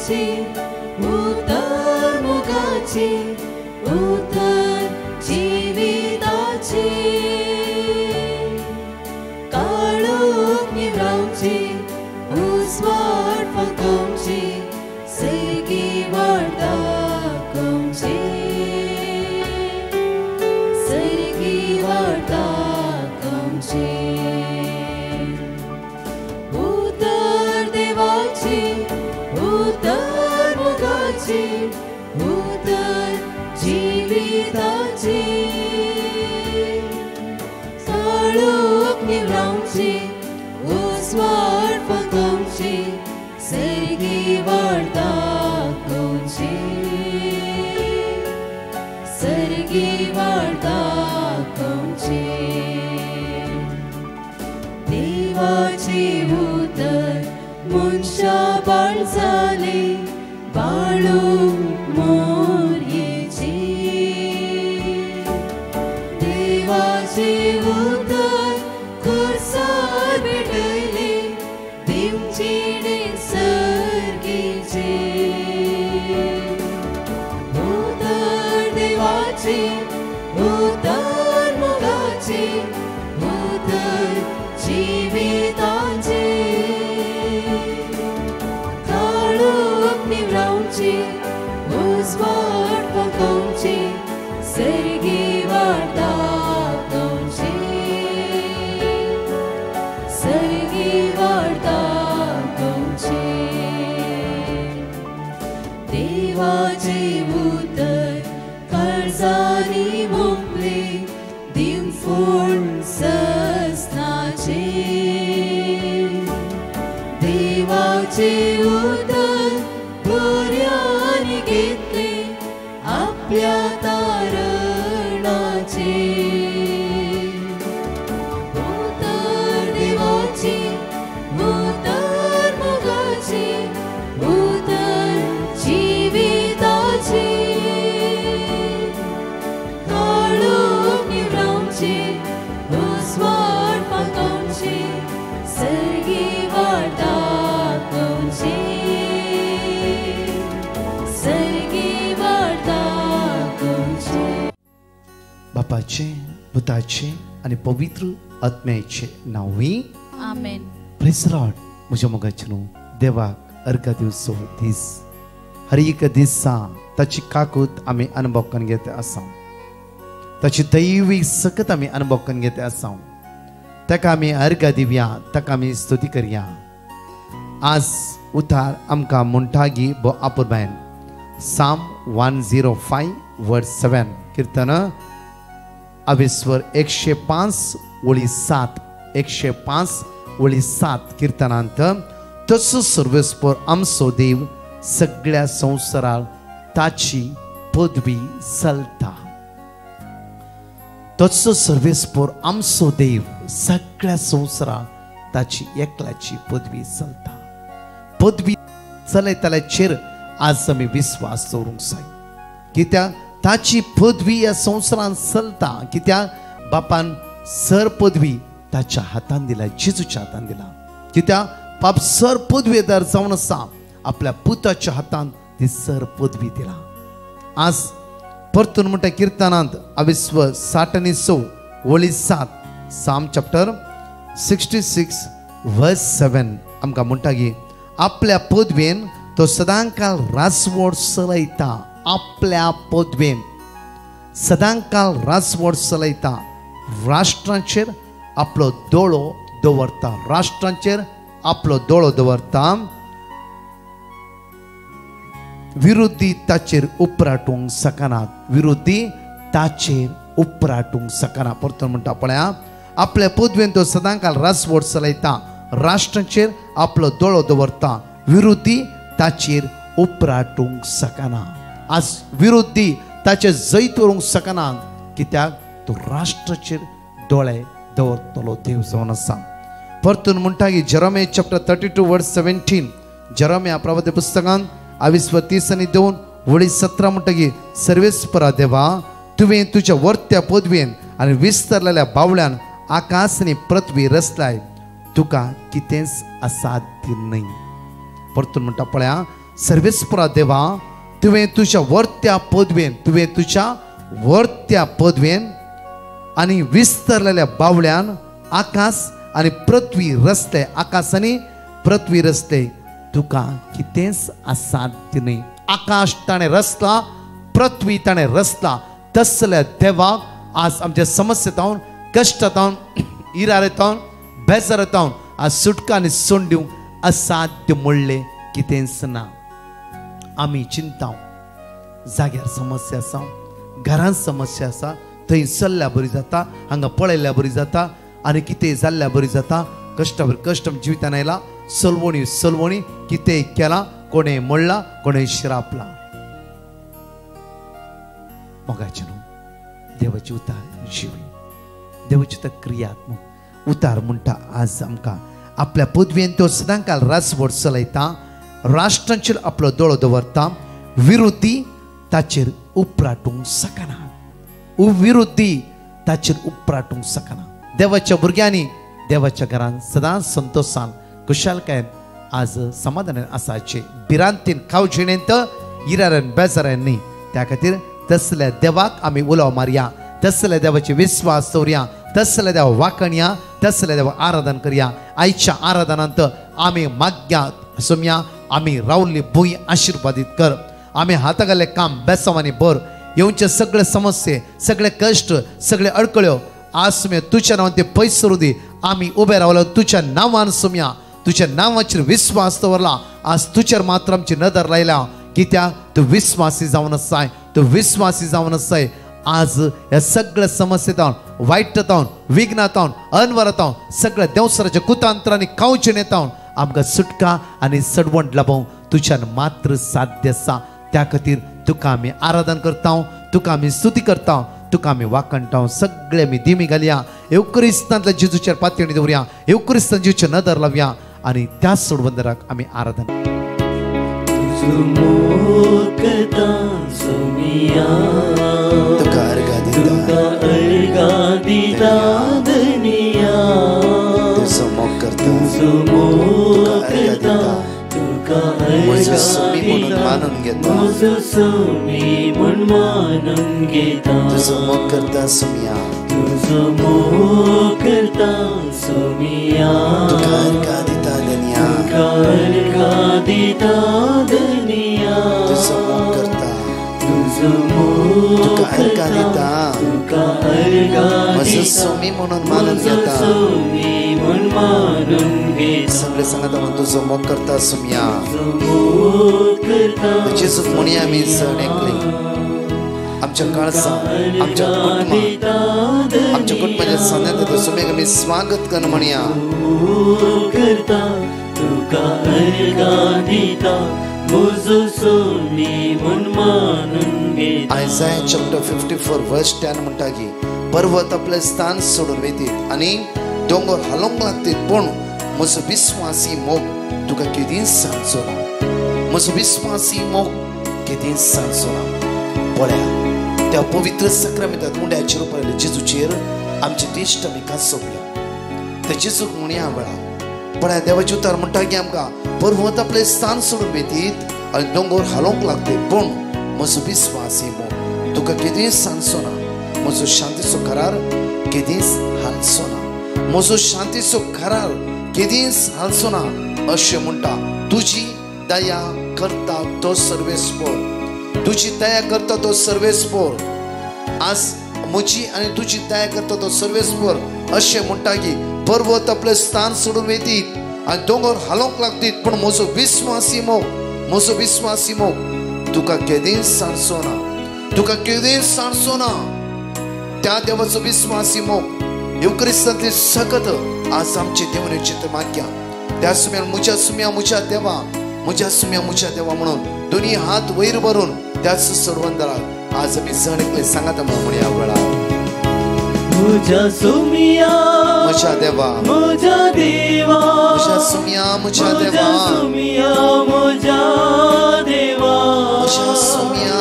देवाची उतर मुगाची उतर जिविताची काळोख निवरावची उस्वाट फकोवची सेगी वार्ता कोमची सेगी वार्ता कोमची उतर देवाची उतर मुगाची उतर जिविताची काळोख निवरावची उस्वाट फकोवची सेगी वार्ता कोमची सेगी वार्ता कोमची देवाची उतर मनशा बाळ जाले बाळू मोरयेची देवाची उतर खुर्सार भेटले दिवचीडे सर्गीचे उतर देवाची उतर मुगाची उतर जिविताची काळोख निवरावची उस्वाट फकोवची सेगी वार्ता कोमची सेगी वार्ता कोमची देवाची उतर काळजानी मोपले दिवफोड सस्नाचे देवाचे उतर बऱ्यानी घेतले आपल्या तारणाचे उतर देवाची उतर मुगाची उतर जिविताची काळोख निवरावची उस्वाट फकोवची सेगी वार्ता कोमची सेगी वार्ता कोमची बापाचे पुताचे आणि पवित्र आत्म्याचे नावी आमेन. Praise Lord. म्हज्या मोगाचे न्हू देवाक अर्घ दिवचो दीस हर एक दिसा ताची काकूत आमी अनुभव करून घेता आसा ताची दैवी सकत आमी अनुभव करून घेता आसा ताका आमी अर्घ दिवया ताका आमी स्तुती करया. आज उतार आमकां म्हणटागी बो आपुरबायन साम 105 वर्स 7 कीर्तन अविस्वर 105 ओळी 7 105 ओळी 7 कीर्तनांत तसो सर्वेस्पर आमचो देव सगळ्या संवसाराक ताची पदवी चलता. तसो सर्वेस्पर आमचो देव सगळ्या संवसाराक ताची एकल्याची पदवी चलता. पदवी चलयतल्याचेर आज आमी विश्वास दवरूंक जाय कित्याक ताची पदवी ह्या संवसारांत चलता. कित्याक बापान सर पदवी ताच्या हातान दिला, जेजूच्या हातान दिला. कित्याक बाप सर पदवेदार जावन आसा, आपल्या पुताच्या हातान ती सर पदवी दिला. आज परतून म्हणटा कीर्तनांत अविस्व 66 ओळी 7 साम चॅप्टर 66 वर्स 7 आमकां म्हणटा की आपल्या पदवेन तो सदांकाळ राजवट चलयता. आपल्या पदवेन सदांकाळ राजवट चलयता. राष्ट्रांचेर आपलो दोळो दवरता. राष्ट्रांचेर आपलो दोळो दवरता. विरोधी ताचेर उपराटूंक शकनात. विरोधी ताचेर उपराटूंक शकना. परतून म्हणटा पळया आपल्या पदवेन तो सदांकाळ राजवट चलयता. राष्ट्रांचेर आपलो दोळो दवरता. विरोधी ताचेर उपराटूंक शकना. आज विरोधी ताचे जैत व्हरूंक शकना कित्याक तो राष्ट्राचेर दोळे दवरतलो देव जावन आसा. परतून म्हणटा की जेरेमिया चॅप्टर 32 वर्स 17 जेरेमिया प्रवादी पुस्तकांत 22 ओळी 17 म्हणटा की सर्वेस्परा देवा तुवें तुज्या वर्त्या पदवेन आनी विस्तारलेल्या बावळ्यान आकाश आनी पृथ्वी रचलाय. तुका कितेंच असाध्य न्हय. परतून म्हणटा पळया सर्वेस्परा देवा तुवें तुझ्या वर्त्या पदवेन आणि विस्तरलेल्या बावळ्यान आकाश आणि पृथ्वी रचले, आकाश आणि पृथ्वी रचले, तुका कितेंच असाध्य नाही. आकाश ताणे रचला, पृथ्वी ताणे रचला, तसल्या देवाक आज आमच्या समस्येतावन, कष्टातावन, इरारेतावन, बेजारातावन आज सुटका आणि सोड दिवंक असाध्य म्हणले कितेंच ना. आमी चिंताव, जाग्यार समस्या आसा, घरांत समस्या आसा, थंय चल्ल्या बरी जाता, हांगा पळयल्या बरी जाता, आनी कितें जाल्ल्या बरी जाता. कश्टावर कश्ट जिवितान आयला, सलवणी कितें केला, कोणें म्हणला, कोणें श्रापला. मोगाचे न्हू, देवाची उतार जिवी, देवाची तर क्रियात्मक उतार म्हणटा. आज आमकां आपल्या पदवेन तो सदांकाल राजवट चलयता, राष्ट्रांचेर आपलो दोळो दवरता, विरोधी ताचेर उपराटूंक शकना, विरोधी ताचेर उपराटूंक शकना. देवाच्या भुरग्यांनी देवाच्या घरांत सदांच संतोषान खुशालकायेन आज समाधानान आसाचे. भिरांतीन खावजिणेंत इरारान बेजारान न्ही. त्या खातीर तसल्या देवाक आमी उलोव मारया, तसल्या देवाचे विश्वास दवरया, तसल्या देवा वाखणया, तसल्या देवा आराधन करया. आयच्या आराधनांत आमी माग्या सोमया, आमी रावल्ली भूंय आशिर्वादीत कर. आमी हातागेलें काम बेसांवांनी भर. येवचे सगळे समस्ये, सगळे कश्ट, सगळे अडकळ्यो आज सोम्या तुझ्या नांवान ते पयस करूं दी. आमी उबे रावलो तुझ्या नांवान सोम्या, तुझ्या नांवाचेर विश्वास दवरला. आज तुझ्यार मात्र आमची नदर लायल्या, कित्याक तूं विश्वासी जावन आसाय, तूं विश्वासी जावन आसाय. आज ह्या सगळ्या समस्येतावन, वायटातावन, विघ्नातावन, अनवरातावन, सगळ्या देवसराच्या कुतांत्रांनी कावजिणेतावन आमकां सुटका आनी सडवंट लाभोवंक तुझ्यान मात्र साध्य आसा. त्या खातीर तुका आमी आराधन करता, तुका आमी स्तुती करता, तुका आमी वाखणटा. सगळे आमी दिमी घालया, येवक्रिस्तांतल्या जेजूचेर पातयणी दवरया, येवक्रिस्तान जेजूचे नदर लावया आनी त्या सोडवंदराक आमी आराधन. मानून घेता, तुझं मोग करता सोमिया, तुझं मोग करता सोमिया, तुका अर्घा दिता दुनिया, तुका अर्घा दिता दुनिया, तुझं मोग करता, तुझं मोग तुका अर्घा दिता, तुका अर्घा दिता सोमी म्हणून मानून घेता, सोमी म्हणून मानून घेता. सगळे सांगता म्हणून तुझं मोग करता सोमिया, जेजूक म्हणया आमी सण एकली. आमच्या काळसा, आमच्या कुटुंबाच्या सणात सोम्याक आमी स्वागत कर म्हणया. आयसाया चॅप्टर 54 वर्स 10 म्हणटा की पर्वत आपले स्थान सोडून वयतीत आनी दोंगर हालोंक लागतीत, पूण म्हजो विश्वासी मोग तुका केदींच सांगचो ना, म्हजो विश्वासी मोग केदींच सांगचो ना. पळया त्या पवित्र सक्रामेंतांत मुंड्याचेर पळयलें जेजूचेर आमचे दिश्ट आमी का सोंपल्या. ते जेजूक म्हणया वेळा पळया देवाचे उतार म्हणटा की आमकां पर्वत आपले स्थान सोडून वयतीत आनी दोंगर हालोंक लागतीत, पूण म्हजो विश्वासी मोग तुका केदींच सांगचो ना, म्हजो शांतीचो करार केदींच हालचो ना, म्हजो शांतीचो करार केदींच हालचो ना अशें म्हणटा. तुजी दया करता तो सर्वेस्पोर, तुझी दया करता तो सर्वेस्पोर. आज म्हजी आनी तुझी दया करता तो सर्वेस्पोर अशें म्हणटा की पर्वत आपले स्थान सोडून वयतीत आनी दोंगर हालोंक लागतीत, पूण म्हजो विश्वासी मोग तुका केदींच सांडचो ना, तुका केदींच सांडचो ना. त्या देवाचो विश्वासी मोग येवक्रिस्तांतली सकत आज आमचे देवान चित्र माग्या. त्या सुम्यान म्हज्या सुम्या म्हज्या देवा, म्हज्या सुम्या म्हज्या देवा म्हणून दोन्ही हात वयर भरून त्याच सोडवंदराक आज आमी सण एकले सांगात म्हणून या वेळा. म्हज्या सुम्या म्हज्या देवा, म्हज्या देवा, म्हज्या सुम्या म्हज्या देवा, सुम्या म्हज्या देवा, म्हज्या सुम्या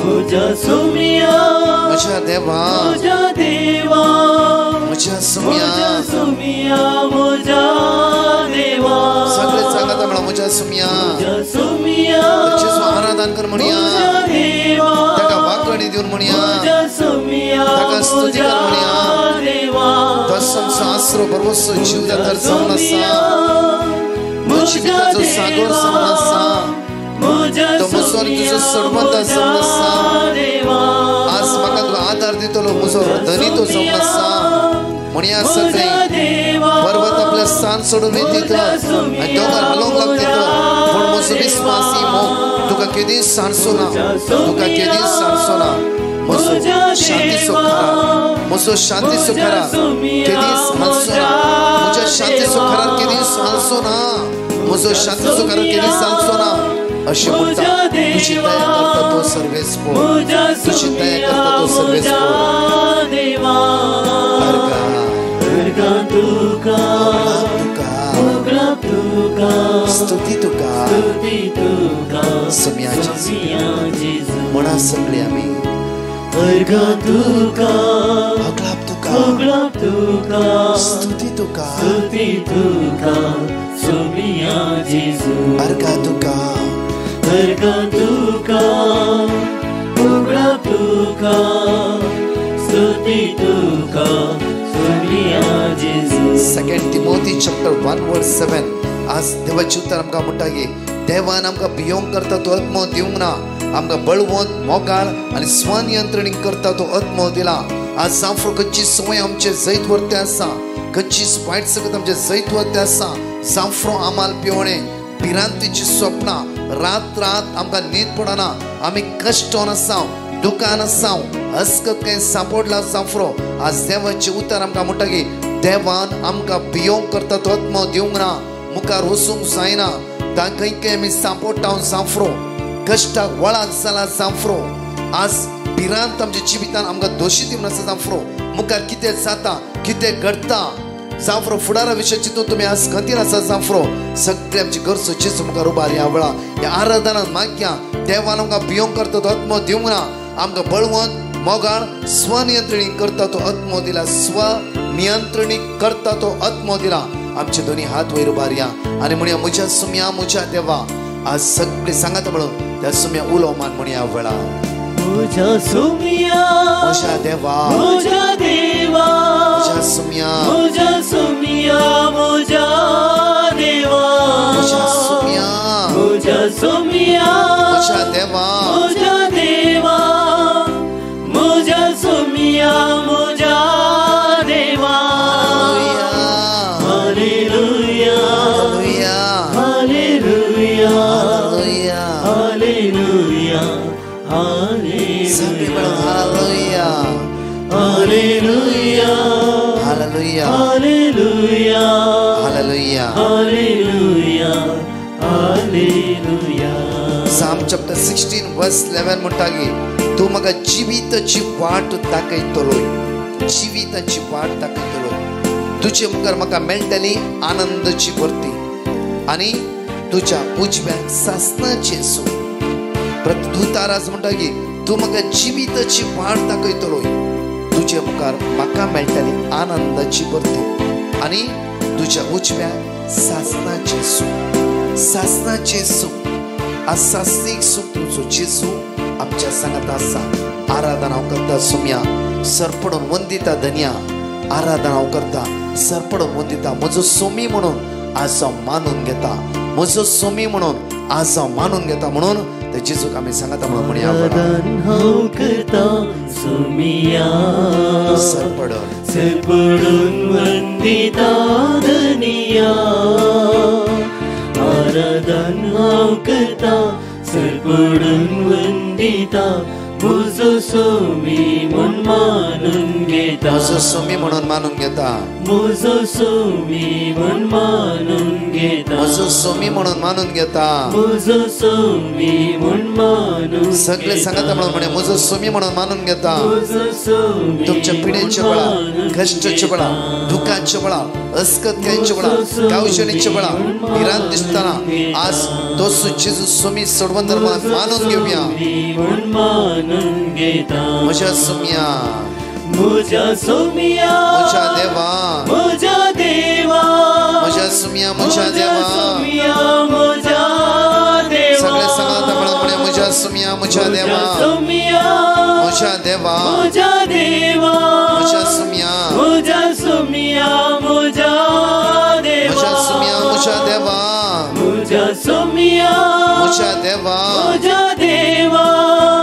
म्हज्या सुम्या म्हज्या देवा, म्हज्या देवा, म्हज्या सुम्या सुम्या म्हज्या देवा. सगळे सांगात म्हणून म्हज्या सुम्या, म्हज्या सुम्या गुणान कर म्हणया ताका वाकडी देऊन म्हणया ताका स्तुती कर म्हणया तो समसो आसरो बरोसो जीव जाता जावन आसा जिविताचो सागर जावन आसा तो म्हजो तुजो सर्वंत जावन आसा आज म्हाका तूं आदार दितलो म्हजो धनी तो जावन आसा म्हणया सगळे पर्वत आपल्या स्थान सोडून वयता आनी दोंगर हलोवंक लागता पूण म्हजो विस्वासी मोग तुका केदीच सांडचो ना तुका केदीच सांडचो ना म्हजो शांतीचो खरा म्हजो शांतीचो खरा केदीच हालचो ना म्हज्या शांतीचो खरा केदीच हालचो ना म्हजो शांतीचो खरा केदीच हालचो ना अशें म्हणटा तुजी दया करता तो सर्वेस्पोर तुजी दया करता तो सर्वेस्पोर स्तुती तुका सुमयाची म्हणा सगळे आमी अर्घ तुका स्तुती तुका सुमिया जेजू अर्घ तुका उगडा तुका स्तुती तुका सुमिया जेजू 2 Timothy chapter 1 verse 7 आज देवाची उतर आमकां म्हणटा की देवान आमकां भियोंक करता तो आत्मो दिवंक ना आमकां बळवंत मोगाळ आनी स्वनियंत्रणीक करता तो आत्मो दिला आज जांफरो कच्ची संवय आमचे जैत वरते आसा कच्ची वायट सगळं आमचे जैत वरते आसा जांफरो आमाल पिवणे भिरांतीची स्वप्नां रात आमकां न्हीद पडना आमी कश्टान आसा दुकान आसा हसकत काय सापडला जांफरो आज देवाचे उतर आमकां म्हणटा की देवान आमकां भियोंक करता तो आत्मो दिवंक ना मुखार वचूंक जायना तांकां आमी सांपडटा जांफरो कश्टाक वळाक जाला जांफरो आज भिरांत आमच्या जिवितान आमकां दोशी दिवन आसा जांफरो मुखार कितें जाता कितें घडटा जांफरो फुडारा विशयी चिंतून तुमी आज खातीर आसा जांफरो सगळे आमची गरजो चिंतून मुखार उबार ह्या वेळा ह्या आराधनांत मागया देवान आमकां भियोंक करता तो आत्मो दिवंक ना आमकां बळवंत मोगाळ स्वनियंत्रणीक करता तो आत्मो दिला स्वनियंत्रणीक करता तो आत्मो दिला आमचे दोन्ही हात वयर उबारया आनी म्हणया म्हज्या सुम्या म्हज्या देवा आज सगळे सांगात म्हणून त्या सुम्या उलो मान म्हणया वेळा म्हज्या सुम्या म्हज्या देवा म्हज्या देवा म्हज्या सुम्या म्हज्या सुम्या म्हज्या देवा म्हज्या सुम्या म्हज्या सुम्या म्हज्या देवा म्हज्या देवा म्हज्या सुम्या म्हज्या देवा हालेलुया हालेलुया हालेलुया सगळे म्हणून hallelujah hallelujah hallelujah hallelujah hallelujah hallelujah hallelujah Psalm chapter 16 verse 11 म्हणटा की तू म्हाका जिविताची वाट दाखयतलोय जिविताची वाट दाखयतलोय तुजे मुखार म्हाका मेळटली आनंदाची भरती आनी तुज्या उजव्याक सासणाचे सूख प्रतदूतार आज म्हणटा की तू म्हाका जिविताची वाट दाखयतलोय तुजे मुखार म्हाका मेळटली आनंदाची भरती आनी तुज्या उजव्याक सासणाचे सूख आज सासणीक सूख तुजो जेजू आमच्या सांगात आसा आराधना हांव करता सुम्या सरपडून वंदिता धन्या आराधना हांव करता सरपडून वंदिता म्हजो सोमी म्हणून आज हांव मानून घेता म्हजो सोमी म्हणून आज हांव मानून घेता म्हणून ते जेजूक आमी सांगता म्हणून म्हणया हांव करता सुमिया सरपडून वंदिता धनिया आराधन हांव करता सरपडून वंदिता म्हजो सोमी म्हूण मानून घेता म्हजो सोमी म्हणून मानून घेता म्हजो सोमी म्हूण मानून घेता म्हजो सोमी म्हणून मानून घेता म्हजो सोमी म्हूण मानून सगळे सांगता म्हणून म्हणे म्हजो सोमी म्हणून मानून घेता म्हजो सोमी तुमच्या पिढेच्या वेळा कष्टाच्या वेळा दुःखाच्या वेळा अस्कतकांच्या वेळा गावशणीच्या वेळा भिरांत दिसताना आज तो जेजू सोमी सोडवंदर मानून घेवया म्हज्या सोम्या म्हज्या सोम्या म्हज्या देवा म्हज्या देवा म्हज्या सोम्या म्हज्या देवा म्हज्या देवा सगळे सांगता म्हणून म्हणे म्हज्या मुझा देवा सोमिया मुझा देवा मुझा देवा मुझा सुमिया मुझा सोमिया मुझा देवा मुझा सुमिया मुझा देवा मुझा सोमिया मुझा देवा मुझा देवा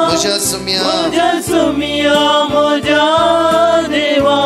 मुझा सुमिया मुझा सोमिया मुझा देवा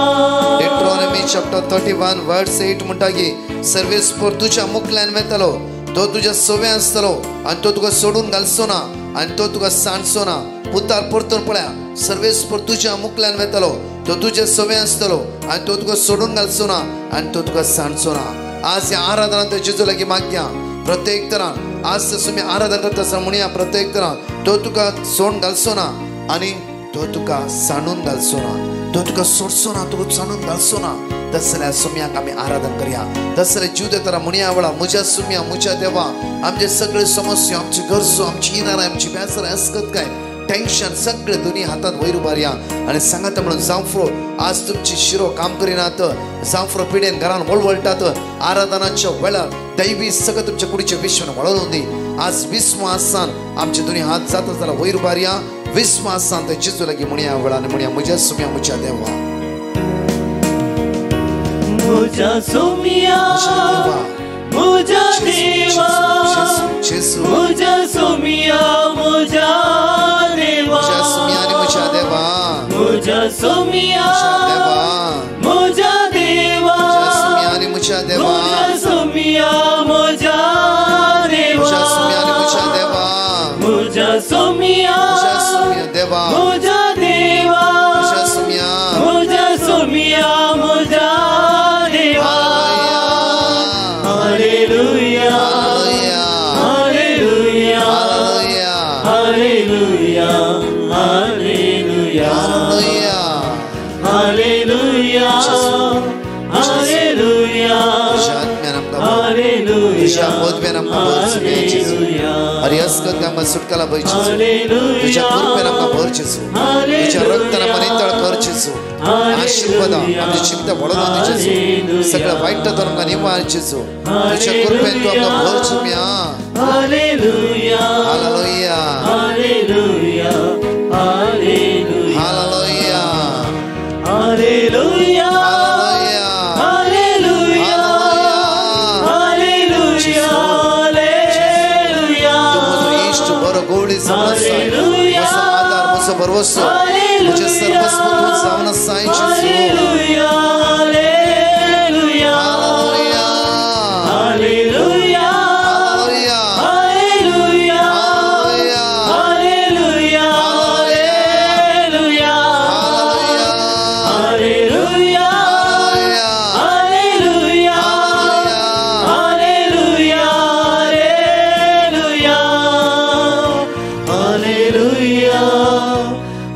Deuteronomy chapter 31 verse 8 म्हणटा की सर्वेस पर तुझ्या मुखल्यान वेतलो तो तुझ्या सोवे आसतलो आणि तो तुका सोडून घालचो ना आणि तो तुका सांडचो ना पुतार परतून पळया सर्वेस पर तुझ्या मुखल्यान वेतलो तो तुझ्या सोवे आसतलो आणि तो तुका सोडून घालचो ना आणि तो तुका सांडचो ना आज या आराधनांत जेजू लागीं मागया प्रत्येक तरान आज तुम्ही आराधना करता आसतना म्हणया प्रत्येक तरान तो तुका सोडून घालचो ना आणि तो तुका सांडून घालचो ना तो तुका सोडचो ना तुका सांडून घालचो ना तसल्या सुम्याक आम्ही आराधन करूया तसले जीव देताना म्हणया वेळा मुझ्या सुम्या मुझ्या देवा आमचे सगळे समस्या आमची गरजो आमची इनाराय आमची बेसाराय असकत काय टेन्शन सगळे दोन्ही हातात वयर उबारया आणि सांगात म्हणून जांफ्रो आज तुमची शिरो काम करिनात जांफ्रो पिडेन घरान वळवळटात आराधनाच्या वेळार दैवी सगळं तुमच्या कुडीच्या विश्वान वळवून दी आज विस्वासान आमचे दोन्ही हात जाता जाल्यार वयर उबारया विस्वासान ते जेजू लागीं म्हणया वेळा आणि म्हणया मुझ्या सुम्या मुझ्या देवा मुझा सोमिया मुझा देवा जेजू मुझा सोमिया मुझा देवा मुझ्या सुम्या आणि मुझ्या देवा मुझा सोमिया मुझा देवा मुझ्या सुम्या आणि मुझ्या देवा मुझा सोमिया मुझा देवा मुझ्या सुम्या आणि मुझ्या देवा मुझा सोमिया मुझ्या सुम्या देवा मुझा देवा मुझ्या सुम्या मुझा सोमिया मुझा देवा hallelujah hallelujah hallelujah hallelujah hallelujah hallelujah तुझ्या मोदब्यान आमकां भर सुम्या जेजू अरे अस्कत काय आमकां सुटकाला पळय जेजू तुझ्या कृपेन आमकां भर जेजू तुझ्या रक्तान आमकां नितळ कर जेजू आशीर्वाद आमच्या जिवितां वळोवन दी जेजू सगळ्या वायटांतून आमकां निवार जेजू तुझ्या कृपेन तूं आमकां भर सुम्या hallelujah hallelujah hallelujah hallelujah hallelujah hallelujah hallelujah hallelujah hallelujah म्हजो इश्ट बरो गोडी जावन आसा म्हजो आदार म्हजो भरवसो म्हजें सर्वस्व तूं जावन आसा जेजू hallelujah hallelujah hallelujah hallelujah hallelujah hallelujah hallelujah hallelujah hallelujah hallelujah hallelujah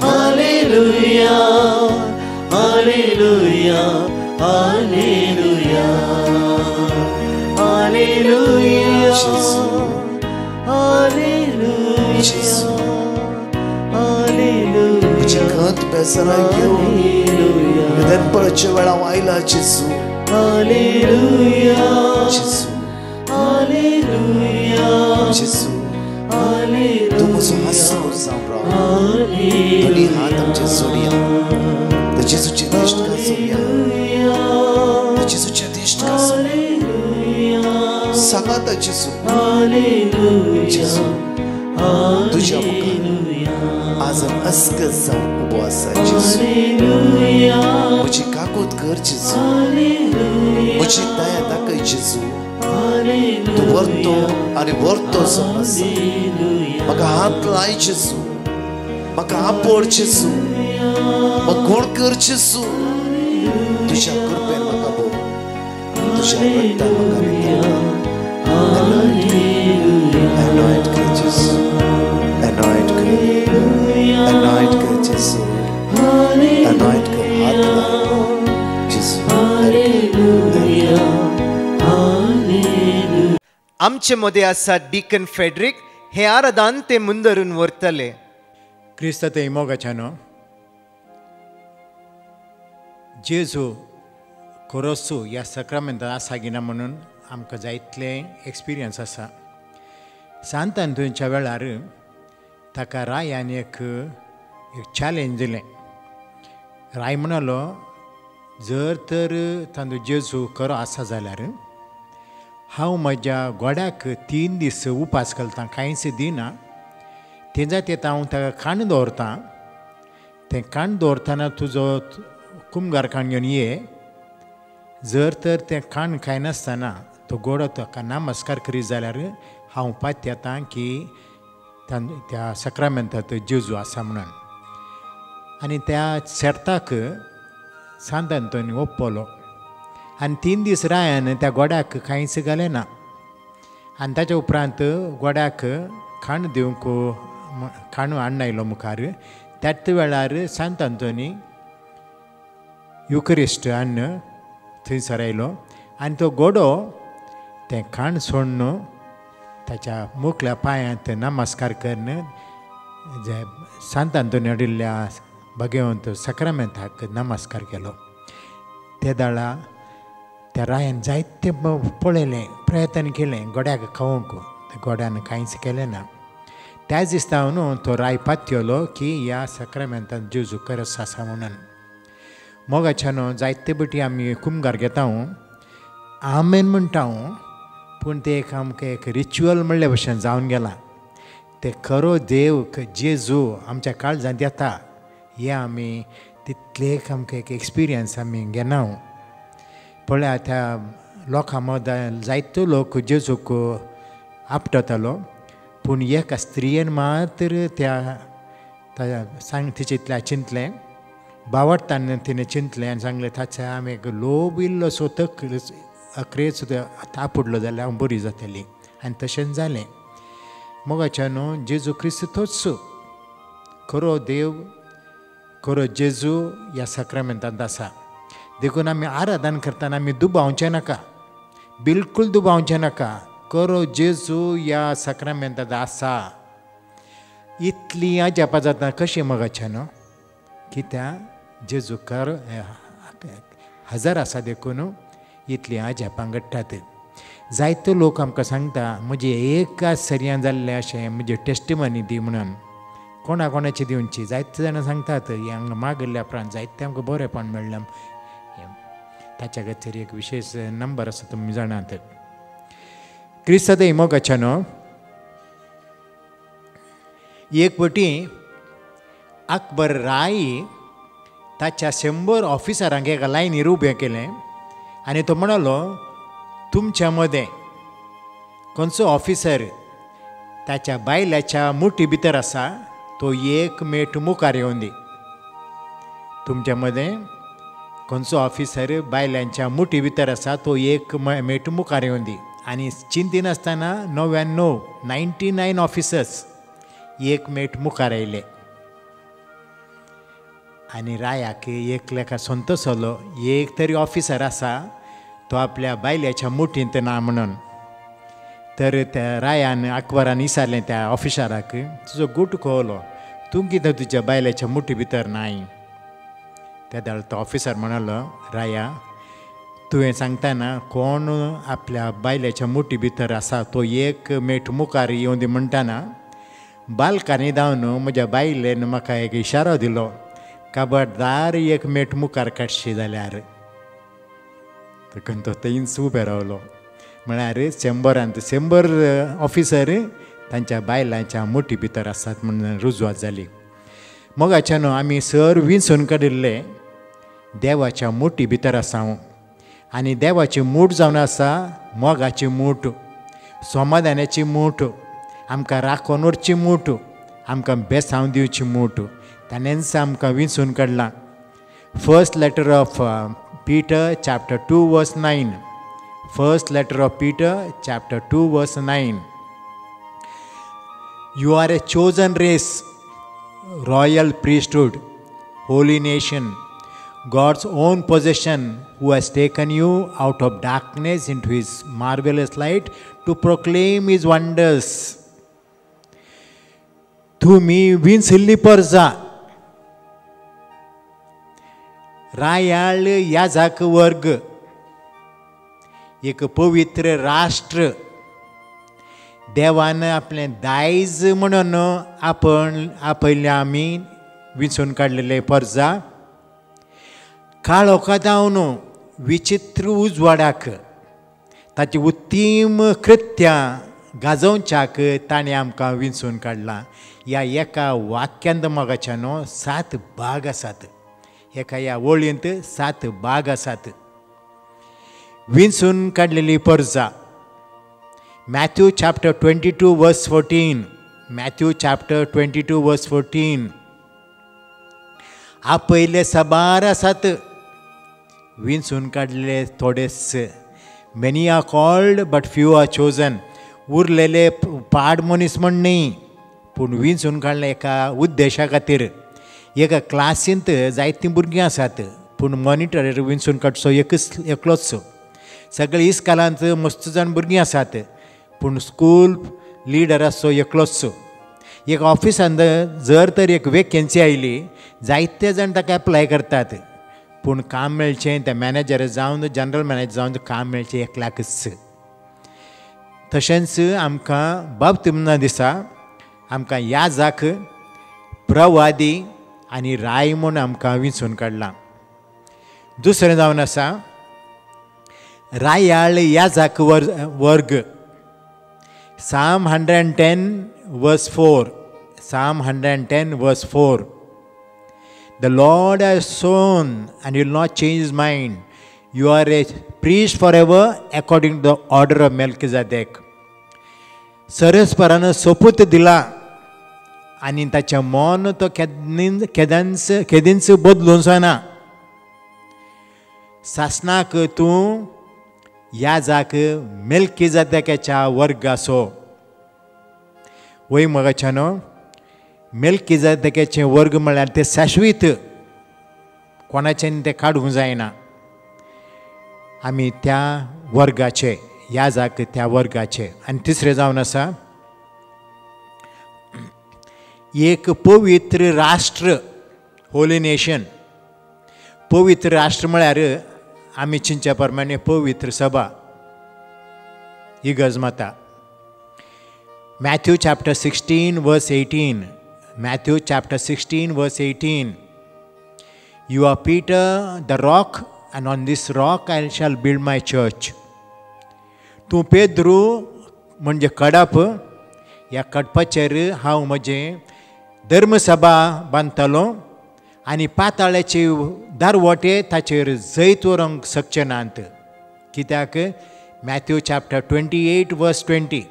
hallelujah hallelujah hallelujah hallelujah hallelujah जगत बेसरा घेऊन निधनपणाच्या वेळा वायला जेजू हालेलुया जेजू हालेलुया जेजू हालेलुया तू म्हजो हांसो सांबाळ दोन्ही हात आमचे जोडया तर जेजूचे दिश्ट का जोडया तर जेजूचे दिश्ट का सांगा तर जेजू जेजू तुझ्या मुखार आज अस्कत जावन उबो आसा जेजू म्हजी काकूत कर जेजू म्हजी दया दाखय जेजू तू वर्तो आनी वर्तो जावन आसा म्हाका हात लाय जेजू म्हाका आपड जेजू म्हाका गोड कर जेजू तुझ्या कृपेन म्हाका भर तुझ्या रक्तान म्हाका नितळ anoint कर जेजू anoint कर जेजू anoint कर हात लाय जेजू आमचे मदे आसा डीकन फेडरिक हे आराधन ते मुंदरून व्हरतले क्रिस्तते मोगाच्यानो जेजू कोरोसू ह्या सक्रामेंतान आसा गिना म्हणून आमकां जायतले एक्सपिरियन्स आसा सांतान थंयच्या वेळार ताका रायान एक चॅलेंज दिलें. राय म्हणलो जर तर तांदूळ जेजू खरो आसा जाल्यार हांव म्हज्या गोड्याक 3 दीस उपास घालतां, कांयच दिना. तें येता हांव ताका काण दवरतां. तें काण दवरतना तुजो कुमगार काण घेवन ये. जर तर तें काण खायनासतना तो गोडो ताका नमस्कार करीत जाल्यार हांव पात येतां की त्या सक्रामेंतांत जेजू आसा म्हणून. आनी त्या शेर्ताक सांत आंतोनी ओप्पलो. आनी 3 दीस रायान त्या गोड्याक कांयच घालें ना. आनी ताच्या उपरांत गोड्याक खाण दिवंक खाण हाडून आयलो मुखार. त्याच वेळार सांत आंतोनी युकरिस्ट हाडून थंयसर आयलो. आनी तो गोडो तें खाण सोडून ताच्या मुखल्या पांयांत नमस्कार करून जे सांत आंतोनी हाडिल्ल्या भगवंत सक्रामेंताक नमस्कार केलो. ते दाळा त्या रायान जायते पळयलें, प्रयत्न केलें गोड्याक खावंक. त्या गोड्यान कांयच केलें ना. त्याच दिसतावन तो राय पातयलो की ह्या सक्रामेंतांत जेजू खरच आसा म्हणून. मोगाच्यान जायते बटी आमी कुमगार घेता आमेन म्हणटा. पूण ते एक आमकां एक रिच्युअल म्हणले भशेन जावन गेला. ते खरो देव जेजू आमच्या काळजांत येता हे आमी तितले आमकां एक एक्सपिरियन्स आमी घेना. पळय त्या लोकां मदां जायतो लोक जेजूक आपटतालो. पूण एका स्त्रियेन मात्र त्या तिचेंतल्या चिंतलें, बावडटान तिणें चिंतलें आनी सांगलें ताच्या हांवें एक लोभ इल्लो सो अकरेच तापडलो जाल्यार हांव बरी जातली. आनी तशेंच जालें. मोगाच्यान जेजू क्रिस्त तोच खरो देव, खरो जेजू ह्या सक्रामेंतांत आसा. देखून आमी आराधन करतना आमी दुबावचें नाका, बिलकूल दुबावचें नाका. खरो जेजू ह्या सक्रामेंतांत आसा. इतली अजापां जाता कशी मोगाच्यान कित्याक जेजू खरो हजर आसा. देखून इतली अजापां घडटात. जायतो लोक आमकां सांगता म्हजें एकाच सर्यान जाल्लें अशें म्हजें टेस्टिमनी दी म्हणून. कोणाची दिवची. जायते जाणां सांगतात हांगा मागल्या उपरांत जायते आमकां बरेंपण मेळ्ळें. ताच्या खातीर एक विशेश नंबर आसा तुमी जाणात. क्रिस्त देव मोगाच्यान एक बटी अकबर राय ताच्या 100 ऑफिसरांक एका लायनीर उबें केलें. आनी तो म्हणलो तुमच्या मदें खंयचो ऑफिसर ताच्या बायलाच्या मुठी भितर आसा तो एक मेट मुखार येवन दी. तुमच्या मदें खंयचो ऑफिसर बायलांच्या मुठी भितर आसा तो एक मेट मुखार येवन दी. आनी चिंतिनासतना 99 ऑफिसर्स एक मेट मुखार आयले. आनी रायाक एक लेखा संतोश जालो. एक तरी ऑफिसर आसा तो आपल्या बायल्याच्या मुठींत ना म्हणून. तर त्या रायान अकबरान विचारलें त्या ऑफिसराक तुजो गुट खोवलो, तूं कितें तुज्या बायल्याच्या मुठी भितर नाय. त्या दाळ तो ऑफिसर म्हणलो राया तुवें सांगतना कोण आपल्या बायल्याच्या मुठी भितर आसा तो एक मेट मुखार येवन दी म्हणटाना बालकांनी धांवन म्हज्या बायलेन म्हाका एक इशारो दिलो काबडदार एक मेट मुखार काडशी जाल्यार. देखून तो थंयच उबे रावलो. म्हळ्यार 100 ऑफिसर तांच्या बायलांच्या मुठी भितर आसात म्हणून रुजवात जाली. मोगाच्यान आमी सर विंचून काडिल्ले देवाच्या मुठी भितर आसा. आनी देवाची मूठ जावन आसा मोगाची मूठ, समाधानाची मूठ, आमकां राखोन उरची मूठ, आमकां बेसांव दिवची मूठ. ताणेंच आमकां विंचून काडलां. First letter of Peter chapter 2 verse 9. First letter of Peter chapter 2 verse 9. You are a chosen race, royal priesthood, holy nation, God's own possession, who has taken you out of darkness into his marvelous light to proclaim his wonders. तुम्ही विंचल्ली परजा रायाळ याजक वर्ग, एक पवित्र राष्ट्र, देवान आपलें दायज म्हणून आपयलें आमी विंचून काडलेले पर्जा काळोखांतावन विचित्र उजवाडाक ताची उत्तीम कृत्यां गाजोवच्याक ताणें आमकां विंचून काडलां. ह्या एका वाक्यांत मोगाच्यान 7 भाग आसात. एका ह्या वळींत 7 भाग आसात. विंचून काडलेली पर्जा. Matthew chapter 22 verse 14. Matthew chapter 22 verse 14. आपयले साबार आसात, विंचून काडले थोडेच. Many are called but few are chosen. उरलेले पाड मनीस म्हण न्ही, पूण विंचून काडले एका उद्देशा खातीर. एका क्लासींत जायतीं भुरगीं आसात, पूण मॉनिटर विंचून काडचो एकलोच. सगळे इस्कालांत मस्त जाण भुरगीं आसात, पूण स्कूल लिडर आसचो एकलोच. एक ऑफिसान जर तर एक वेकन्सी आयली, जायते जाण ताका एप्लाय करतात, पूण काम मेळचें तें मॅनेजर जावन जनरल मॅनेजर जावन काम मेळचें एकल्याकच. तशेंच आमकां बाप्तिस्मा दिसा आमकां याजक, प्रवादी आनी राय म्हूण आमकां विंचून काडलां. दुसरें जावन आसा रायाळ याजक वर्ग. Psalm 110 verse 4. Psalm 110 verse 4. The Lord has sworn and will not change his mind. You are a priest forever according to the order of Melchizedek. सरस्परान सोपूत दिला आनी ताचें मन तो केदींच बदलूंचो ना. सासनाक तूं याजक मेल्किजेदेकाच्या वर्गाचो. वय मगाच्यानो मेल्किजेदेकाचें वर्ग म्हळ्यार ते शाश्वीत, कोणाचें तें काडूंक जायना. आमी त्या वर्गाचे, याजक त्या वर्गाचे. आनी तिसरें जावन आसा एक पवित्र राष्ट्र, होली नेशन. पवित्र राष्ट्र म्हळ्यार आमी चिंचे प्रमाणे पवित्र सभा, इगर्ज माता. Matthew chapter 16 verse 18. Matthew chapter 16 verse 18. You are Peter the rock, and on this rock I shall build my church. तूं पेद्रू म्हणजे कडप, ह्या कडपाचेर हांव म्हजें धर्मसभा बांदतलो आनी पाताळाचे दारवटे ताचेर जैत व्हरूंक शकचे नात. कित्याक Matthew chapter 28 verse 20.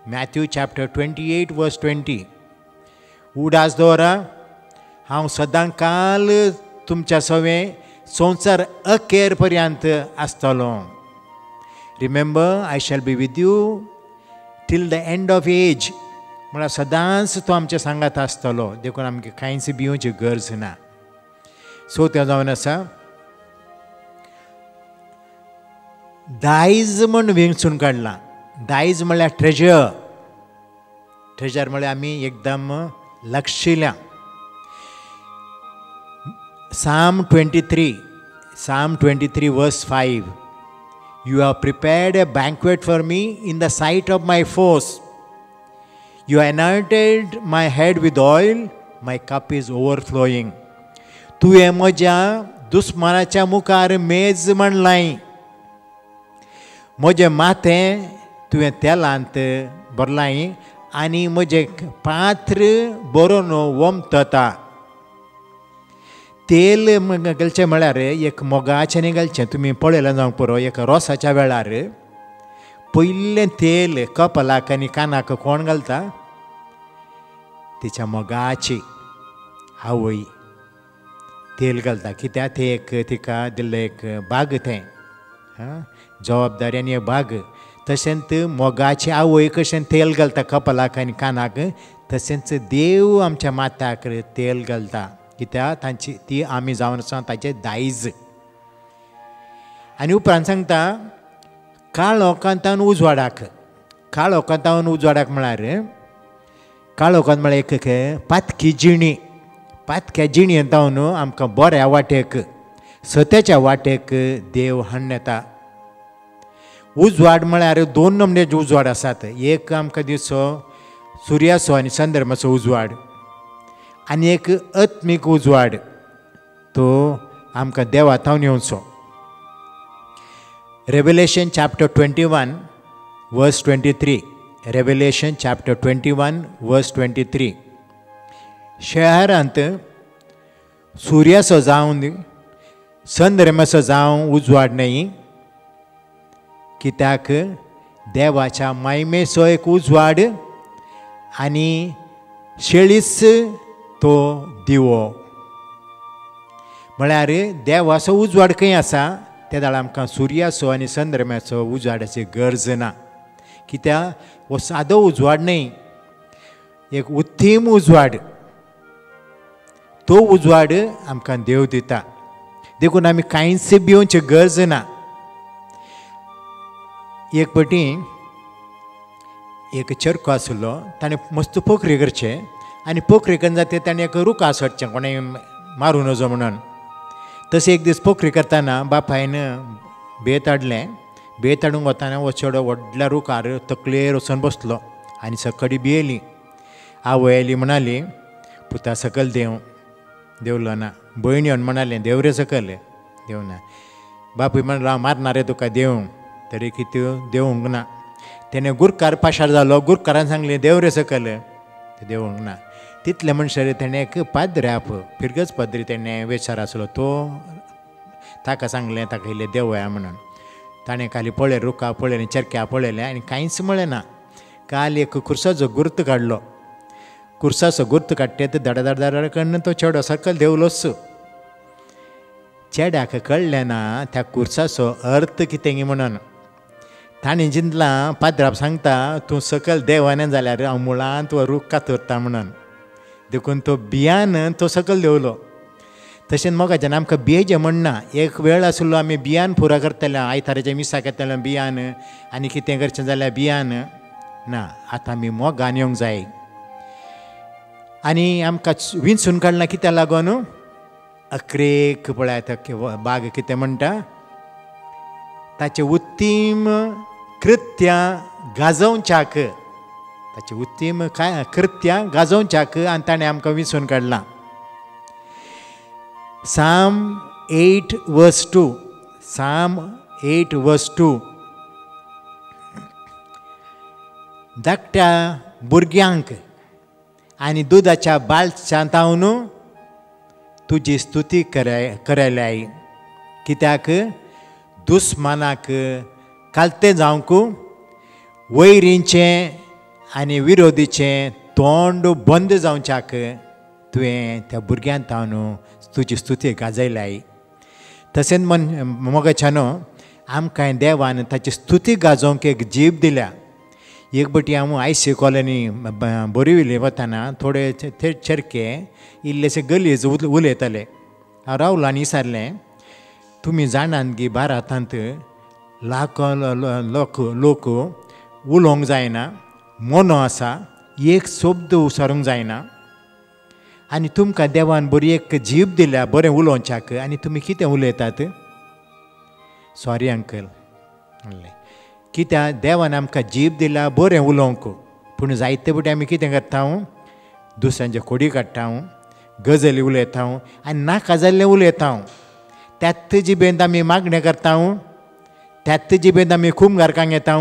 Matthew chapter 28 verse 20. उडास दवरा, हांव सदां काल तुमच्या सवें संवसार अखेर पर्यंत आसतलो. Remember I shall be with you till the end of age. म्हळ्यार सदांच तो आमच्या सांगात आसतलो, देखून आमकां कांयच भिवची गरज ना. सो तें जावन आसा दायज म्हण विंचून काडलां. दायज म्हळ्यार ट्रेजर. ट्रेजर म्हळ्यार आमी एकदम लक्षिल्ल्या. Psalm 23. Psalm 23 verse 5. You have prepared a banquet for me in the sight of my foes. You anointed my head with oil, my cup is overflowing. तुवें म्हज्या दुस्मानाच्या मुखार मेज मांडलाय. म्हजें माथें तुवें तेलांत भरलाय आनी म्हजें पात्र बरोवन वमतता. तेल घालचें म्हळ्यार एक मोगाचें न्ही घालचें. तुमी पळयलां जावंक पुरो, एक रोसाच्या वेळार पयलें तेल कपलाक आनी कानाक कोण घालता? तिच्या मोगाची आवय तेल घालता. कित्याक तें एक तिका दिल्लें एक भाग, तें जबाबदारी आनी एक भाग. तशेंच मोगाची आवय कशें तेल घालता कपलाक आनी कानाक, तशेंच देव आमच्या माथ्याक तेल घालता. कित्याक तांची ती आमी जावन आसा ताचे दायज. आनी उपरांत सांगता काळोखांतावन उजवाडाक. काळोखांतावन उजवाडाक म्हळ्यार काळोखांत म्हळ्यार एक पातकी जिणी. पातक्या जिणयेंतावन आमकां बऱ्या वाटेक, सत्याच्या वाटेक देव हाडून येता. उजवाड म्हळ्यार दोन नमण्याचे उजवाड आसात. एक आमकां दिसो सुर्याचो आनी चंद्रमाचो उजवाड, आनी एक आत्मीक उजवाड तो आमकां देवातावन येवचो. रेवलेशन चॅप्टर 21 वर्स 23. रेवलेशन चॅप्टर 21 वर्स 23. शहरांत सुर्याचो जावन चंद्रमाचो जावं उजवाड न्हय, कित्याक देवाच्या महिमेचो एक उजवाड आनी शेळीच तो दिवो. म्हळ्यार देवाचो उजवाड खंय आसा त्या दाळ आमकां सुर्याचो आनी चंद्रमाचो उजवाडाची गरज ना. कित्याक हो सादो उजवाड न्हय, एक उत्तीम उजवाड. तो उजवाड आमकां देव दिता, देखून आमी कांयच भिवची गरज ना. एक फावटी एक चरको आसलो, ताणें मस्त पोखरी करचे आनी पोखरी करून जाता ताणें एक रुखार सोडचें कोणें मारून वचो म्हणून. तशें एक दीस पोखरी करतना बापायन बेत हाडलें. बेत हाडूंक वताना हो चेडो व्हडल्या रुखार तकलेर वचून बसलो आनी सकडी भियेली. आवय आयली म्हणाली, पुता सकयल देवलो ना. भयण येवन म्हणालें, देव रे सकयल. देवना. बापूय म्हणलो, हांव मारना रे तुका देव. तरी कितें देवूंक ना. तेणें गुरकार पाशार जालो, गुरकारान सांगलें, देव रे सकयल. देवूंक ना. तितले म्हणसर तेणें एक पाद्र्याप फिरगच पाद्री तेणें वेचार आसलो, तो ताका सांगलें ताका इल्लें देवया म्हणून. ताणें खाली पळय, रुखा पळयलें, चरक्या पळयलें आनी कांयच म्हळें ना. काल एक खुर्साचो गुर्त काडलो. खुर्साचो गुर्त काडटे ते धडा धडा धडा करून तो चेडो सकयल देवलोच. चेड्याक कळ्ळें ना त्या खुर्साचो अर्थ कितें म्हणून. ताणें चिंतलां, पाद्राप सांगता तूं सकयल देवाने जाल्यार हांव मुळांत वा रूख कातरता म्हणून. देखून तो बियान तो सकयल देवलो. तशेंच मोगाच्यान आमकां बियेचें म्हणना. एक वेळ आसलो आमी बियान पुरो करतले, आयताराच्या मिसाक येतले बियान आनी कितें करचें जाल्यार बियान ना. आतां आमी मोगान येवंक जाय. आनी आमकां विंचून काडलां कित्याक लागून. अक्रेक पळयात बाग कितें म्हणटा, ताचें उत्तीम कृत्यां गाजोवच्याक, ताचें उत्तीम कृत्यां गाजोवच्याक आनी ताणें आमकां विंचून काडलां. Psalm 8 verse 2. Psalm 8 verse 2. धाकट्या भुरग्यांक आनी दुदाच्या बालचांतावन तुजी स्तुती करयल्याय, कित्याक दुस्मानाक कालतें जावंक वैरीचें आनी विरोधीचें तोंड बंद जावच्याक तुवें त्या भुरग्यांक तावन तुजी स्तुती गाजयल्याय. तशेंच मोगाच्यानो आमकां देवान ताची स्तुती गाजोवंक एक जीब दिल्या. एक बटी हांव IC कॉलनी बोरिविले वताना थोडे ते चरके इल्लेशे गलीज उलयताले. हांव रावलो आनी विचारलें, तुमी जाणात की भारतांत लोक उलोवंक जायना, मोनो आसा, एक शब्द उसारूंक जायना, आनी तुमकां देवान बरी एक जीब दिल्या बरें उलोवच्याक, आनी तुमी कितें उलयतात. सॉरी अंकल म्हणलें, कित्याक देवान आमकां जीब दिल्या बरें उलोवंक, पूण जायते बटी आमी कितें करता, दुसऱ्यांचे खोडी काडटा, गजली उलयता आनी नाका जाल्लें उलयता. त्याच जिबेंत आमी मागणें करता, त्याच जिबेंत आमी खूमगारकांक येता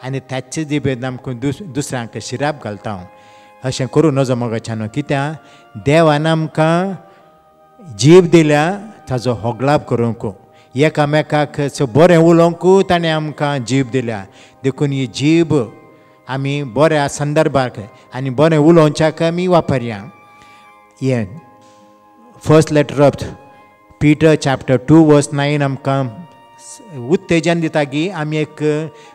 आनी त्याच जिबेंत आमकां दुसऱ्यांक शिराप घालता. अशें करूं नजो मोगाच्यान, कित्याक देवान आमकां जीब दिल्या ताजो होगलाप करूंक, एकामेकाक बरें उलोवंक ताणें आमकां जीब दिल्या. देखून ही जीब आमी बऱ्या संदर्भाक आनी बरें उलोवच्याक आमी वापरया. हें first letter of Peter chapter 2 verse 9 आमकां उत्तेजन दिता की आमी एक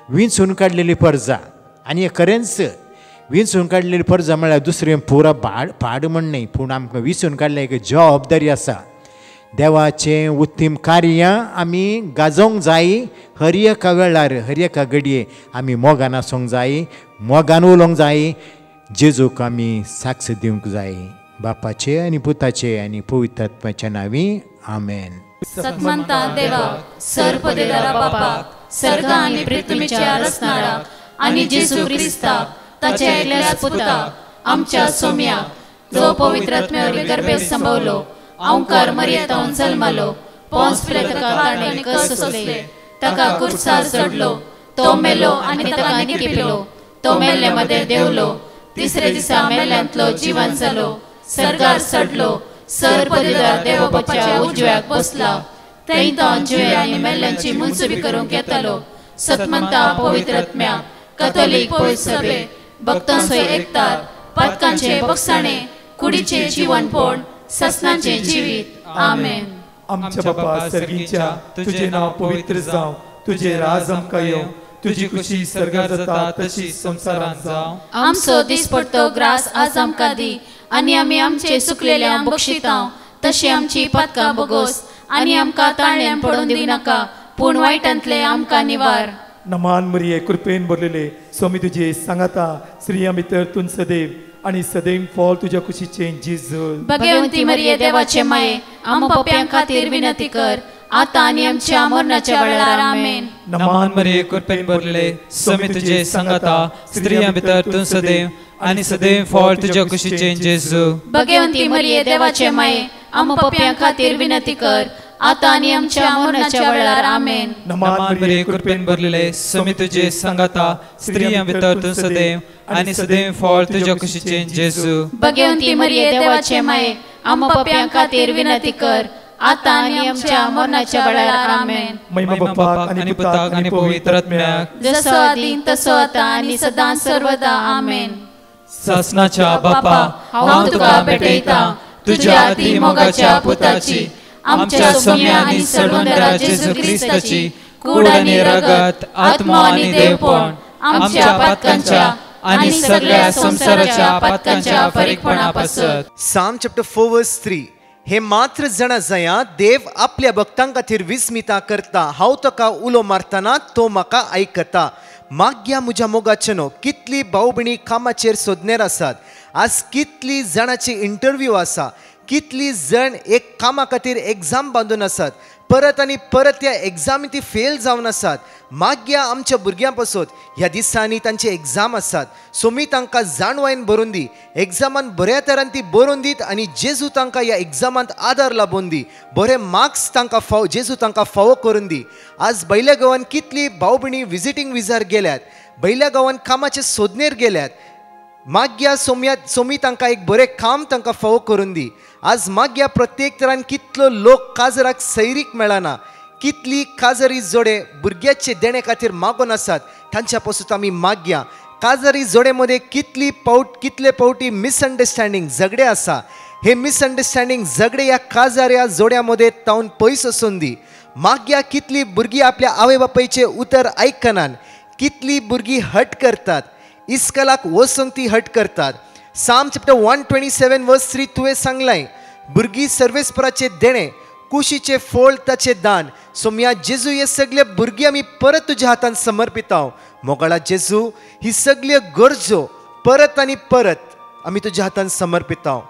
विंचून काडलेली पर्जा, आनी एक खरेंच विंचून काडलेली पर्जा म्हळ्यार दुसरें पुरो पाड म्हण न्हय, पूण आमकां विंचून काडलें एक जबाबदारी आसा. देवाचें उत्तीम कार्य आमी गाजोवंक जाय. हर एका वेळार हर एका घडये आमी मोगान आसूंक जाय, मोगान उलोवंक जाय, जेजूक आमी साक्ष दिवंक जाय. बापाचे आनी पुताचे आनी पवित्र आत्म्याच्या नांवी आमेन. सत्मंता देवा सर्प देणारा बापाक सर्ग आणि पृथ्वीच्या रचणारा आणि जेसू ख्रिस्ता ताच्या एकल्याच पुताक आमच्या सोम्या जो पवित्र आत्म्यावरवी गर्भे संभवलो ओंकार मर्यादावन जल्मालो पोंस पिलाताका ताणें कस सोसले ताका कुर्सार चढलो तो मेलो आणि ताका निकिपिलो तो मेल्ल्यामध्ये देवलो तिसरे दिसा मेल्ल्यांतलो जीवन जालो सर्गार चढलो सर्प देदार देवबाच्या उजव्याक बसला थंय तो जिवे आनी मेल्ल्यांची मुनसुबी करूंक येतालो सत्मंता पवित्र आत्म्या कॅथोलिक पवित्र सभे भक्तांचो एकतार पातकांचे बगसाणे कुडीचे जीवनपण ससनांचे जिवीत आमेन. आमच्या बापा सर्गीच्या तुझे नाव पवित्र जावं तुझे राज आमकां येवं तुझी खुशी सर्गार जाता तशी संसारांत जावं. आमचो दिसपडतो ग्रास आज आमकां दी आनी आमी आमचे सुकलेल्या बक्षितांव तशी आमची पातकां बगोस आनी आमकां ताळ्यान पडून दिनाका पूण वायटांतले आमकां निवार. नमान मरिये कृपेन भरलेले स्वामी तुझे सांगाता स्त्रियां भितर तूं सदैव आणि सदैव फॉल तुझ्या कुशीचे जेजू. भगवंती मरिये देवाचे माये आम पप्यां खातीर विनंती कर आता आणि आमच्या मरणाच्या वेळार आमेन. नमान मरिये कृपेन भरलेले स्वामी तुझे सांगाता स्त्रियां भितर तूं सदैव आणि सदैव फॉल तुझ्या कुशीचे जेजू. भगवंती मरिये देवाचे माये आम पप्यां खातीर विनंती कर आता आणि आमच्या मरणाच्या वेळार आमेन. नमान मरिये कृपेन भरलेले स्वामी तुझे सांगाता स्त्रियां भितर तूं सदैव आणि सदैव फॉल तुझ्या कुशीचे जेजू. भगवंती मरिये देवाचे माये आम पप्यां खातीर विनंती कर आता आणि आमच्या मरणाच्या वेळार आमेन. महिमा बापाक आणि पुताक आणि पवित्र आत्म्याक जसो आदी तसो आता आणि सदां सर्वदा आमेन. सासनाच्या बापा हांव तुका भेटयता तुझ्या अति मोगाच्या पुताची आमच्या सोम्या आणि सडवंदरा जेजू ख्रिस्ताची कूड आणि रगत आत्मा आणि देवपण आमच्या पातकांच्या आणि सगळ्या संसाराच्या पातकांच्या परीखपणापासत. Psalm chapter 4 verse 3. हे मात्र जाणा जाया देव आपल्या भक्तां खातीर विस्मिता करता हांव ताका उलो मारतना तो म्हाका आयकता. माग्या म्हज्या मोगाचेनो कितली भाव भयणी कामाचेर सोदनेर आसात. आज कितली जाणांची इंटरव्यू आसा कितली जण एक कामा खातीर एग्जाम बांदून आसात परत आनी परत त्या एग्जामी ती फेल जावन आसात. माग्या आमच्या भुरग्यां पासत ह्या दिसांनी तांचे एग्जाम आसात सोमी तांकां जाणवायन बरोवन दी एग्जामान बऱ्या तरान ती बरोवन दीत आनी जेजू तांकां ह्या एग्जामांत आदार लाबोवन दी बरे मार्क्स तांकां जेजू तांकां फावो करून दी. आज बैल्या गांवांत कितली भाव भयणी विजिटींग विजार गेल्यात बैल्या गांवांत कामाचे सोदनेर गेल्यात. माग्या सोमी तांकां एक बरें काम तांकां फावो करून दी. आज माग्या प्रत्येक तरान कितलो लोक काजराक सैरीक मेळना कितली काजरी जोडे भुरग्याचे देणे खातीर मागोन आसात तांच्या पासून आमी माग्या. काजरी जोडे मध्ये कितले पावटी मिसअंडरस्टँडींग झगडे आसा. हे मिसअंडरस्टँडींग झगडे ह्या काजाऱ्या जोड्यामध्ये तावन पयस वचून दी. माग्या कितली भुरगीं आपल्या आवय बापायचे उतर आयकनान कितली भुरगीं हट करतात इस्कलाक वचूंक ती हट करतात. Psalm chapter 127 verse 3 तुवें सांगलाय भुरगीं सर्वेस्पराचे देणे कुशीचे फोळ ताचे दान. सोम्या जेजू हे सगळे भुरगीं आमी परत तुज्या हातान समर्पिताव. मोगाळा जेजू ही सगळ्यो गरजो परत आनी परत आमी तुज्या हातान समर्पिताव.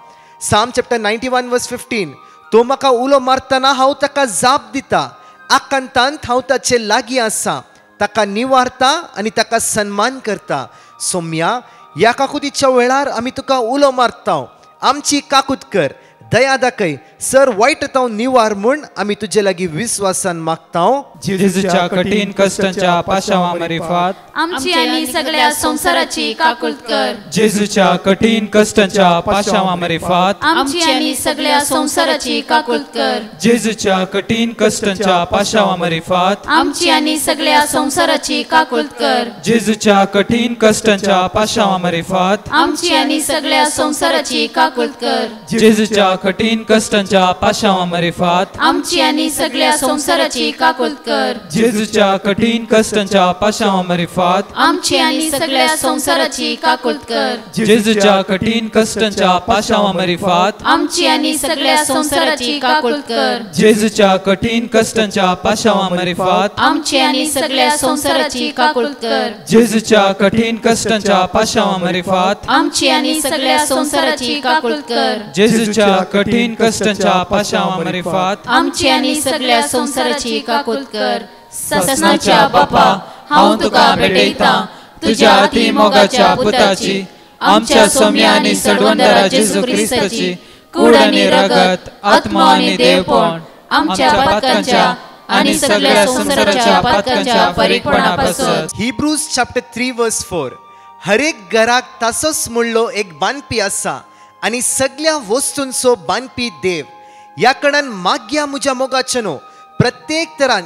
Psalm chapter 91 verse 15 तो म्हाका उलो मारतना हांव ताका जाप दिता आकांतांत हांव ताचे लागीं आसा ताका निवारता आनी ताका सन्मान करता. सोम्या ह्या काकुतीच्या वेळार आमी तुका उलो मारता आमची काकूत कर दया दाखय सर वायट ताव निवार म्हूण आमी तुजे लागीं विश्वासान मागता. जेजूच्या कठीण कष्टांच्या पाशावा मरिफात आमची आनी सगळ्या संसाराची काकुळत कर. जेजूच्या कठीण कष्टांच्या पाशावा मरिफात आमची आनी सगळ्या संसाराची काकुळत कर. जेजूच्या कठीण कष्टांच्या पाशावा मरिफात आमची आनी सगळ्या संसाराची काकुळत कर. जेजूच्या कठीण कष्टांच्या पाशावा मरिफात आमची आनी सगळ्या संसाराची काकुळत कर. जेजूच्या कठीण कष्टांच्या पाशावा मरिफात आमची आनी सगळ्या संसाराची काकुळत कर. जेजूच्या कठीण कष्टांच्या पाशावा मरिफात आमची आनी सगळ्या संसाराची काकुळत कर. जेजूच्या कठीण कष्टांच्या पाशावा मरिफात आमची आनी सगळ्या संसाराची काकुळत कर. जेजूच्या कठीण कष्टांच्या पाशावा मरिफात आमची आनी सगळ्या संसाराची काकुळत कर. जेजूच्या कठीण कष्टांच्या पाशावा मरिफात आमची आनी सगळ्या संसाराची काकुळत कर. जेजूच्या कठीण कष्टांच्या पाशांमारिफात आमची आनी सगळ्या संसाराची काकूत कर. ससनाच्या बापा, हांव तुका भेटयता तुज्या अति मोगाच्या पुताची, आमच्या सौम्या आनी सडवंदरा जेजू क्रिस्ताची कूड आनी रगत, आत्मा आनी देवपण आमच्या पातकांच्या आनी सगळ्या संसाराच्या पातकांच्या परीकपणापासून. हिब्रूज चॅप्टर 3 वर्स 4. हर एक घराक तासोच म्हणलो एक बांदपी आसा आनी सगळ्या वस्तूंचो बांदपी देव. ह्या कारणान माग्या म्हज्या मोगाचे न्हू, प्रत्येक तरान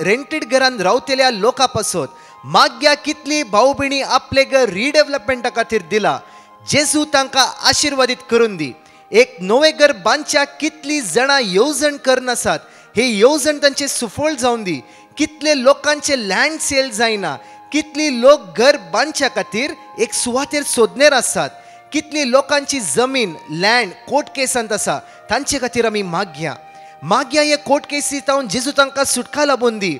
रेंटेड घरान रावतेल्या लोकां पासून माग्या कितली भाऊ भयणी आपले घर रिडेव्हलपमेंटा खातीर दिला. जेजू तांकां आशिर्वादीत करून दी. एक नवे घर बांदच्या कितली जाणां येवजण करनासात, हे येवजण तांचे सुफळ जावन दी. कितले लोकांचे लँड सेल जायना, कितली लोक घर बांदच्या खातीर एक सुवातेर सोदनेर आसात, कितली लोकांची जमीन लँड कोर्ट केसांत आसा, तांचे खातीर आमी माग्या हे कोर्ट केसी तावन जेजू तांकां सुटका लाबून दी.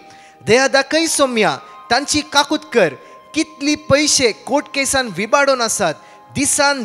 दया दाखय सौम्या, तांची काकूत कर. कितली पयशे कोर्ट केसान विबाडून आसात, दिसान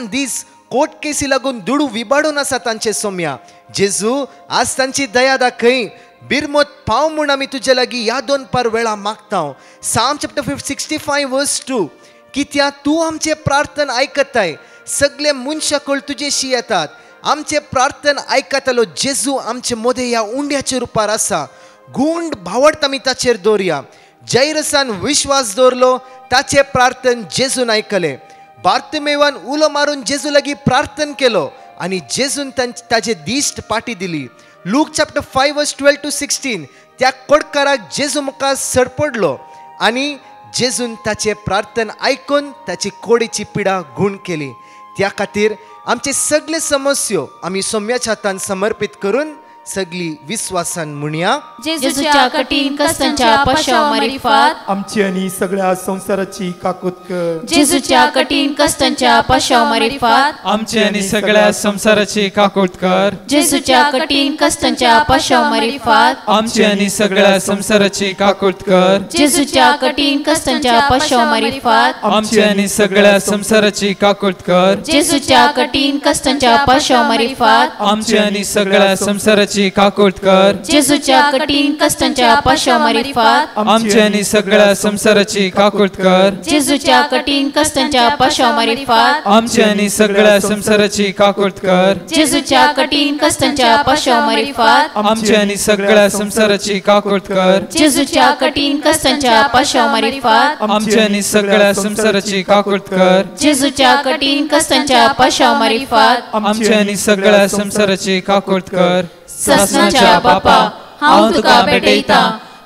दीस कोर्ट केसी लागून दुडू विबाडून आसा तांचे सौम्या. जेजू आज तांची दया दाखय. बिरमोत पाव म्हूण आमी तुजे लागीं ह्या 2 पार वेळा मागता. साम चॅप्टर 65 वर्स 2. कित्याक तूं आमचे प्रार्थना आयकताय, सगळे मनशाकळ तुजेशी येतात. आमचे प्रार्थना आयकतालो जेजू आमचे मोदे ह्या उंड्याच्या रुपार आसा. गुंड भावड आमी ताचेर दवरया. जैरसान विश्वास दवरलो, ताचे प्रार्थना जेजून आयकले. बार्तिमेवान उलो मारून जेजू लागीं प्रार्थना केलो आनी जेजून ताचे दिश्ट पाटी दिली. लूक चॅप्टर 5 वर्स 12 to 16. त्या कोडकाराक जेजू मुखार सरपडलो आनी जेजून ताचे प्रार्थना आयकून ताची कोडीची पिडा गूण केली. त्या खातीर आमचे सगळे समस्यो आमी सौम्याच्या हातान समर्पित करून सगळी विश्वासान म्हणया. जेजूच्या कठीण कष्टांच्या पाशांमारिफात आमची आनी सगळ्या संसाराची काकूत कर. जेजूच्या कठीण कष्टांच्या पाशांमारिफात आमची आनी सगळ्या संसाराची काकूत कर. जेजूच्या कठीण कष्टांच्या पाशांमारिफात आमची आनी सगळ्या संसाराची काकूत कर. जेजूच्या कठीण कष्टांच्या पाशांमारिफात आमची आनी सगळ्या संसाराची काकूत कर. जेजूच्या कठीण कष्टांच्या पाशांमारिफात आमची आनी सगळ्या संसाराची काकूत कर. जेजूच्या कठीण कष्टांच्या पाशांमारिफात आमची आनी सगळ्या संसाराची काकूत कर. जेजूच्या कठीण कष्टांच्या पाशांमारिफात आमची आनी सगळ्या संसाराची काकूत कर. जेजूच्या कठीण कष्टांच्या पाशांमारिफात आमची आनी सगळ्या संसाराची काकूत कर. जेजूच्या कठीण कष्टांच्या पाशांमारिफात आमची आनी सगळ्या संसाराची काकूत कर. जेजूच्या कठीण कष्टांच्या पाशांमारिफात आमची आनी सगळ्या संसाराची काकूत कर. ससनाच्या बापा, हांव तुका भेटयता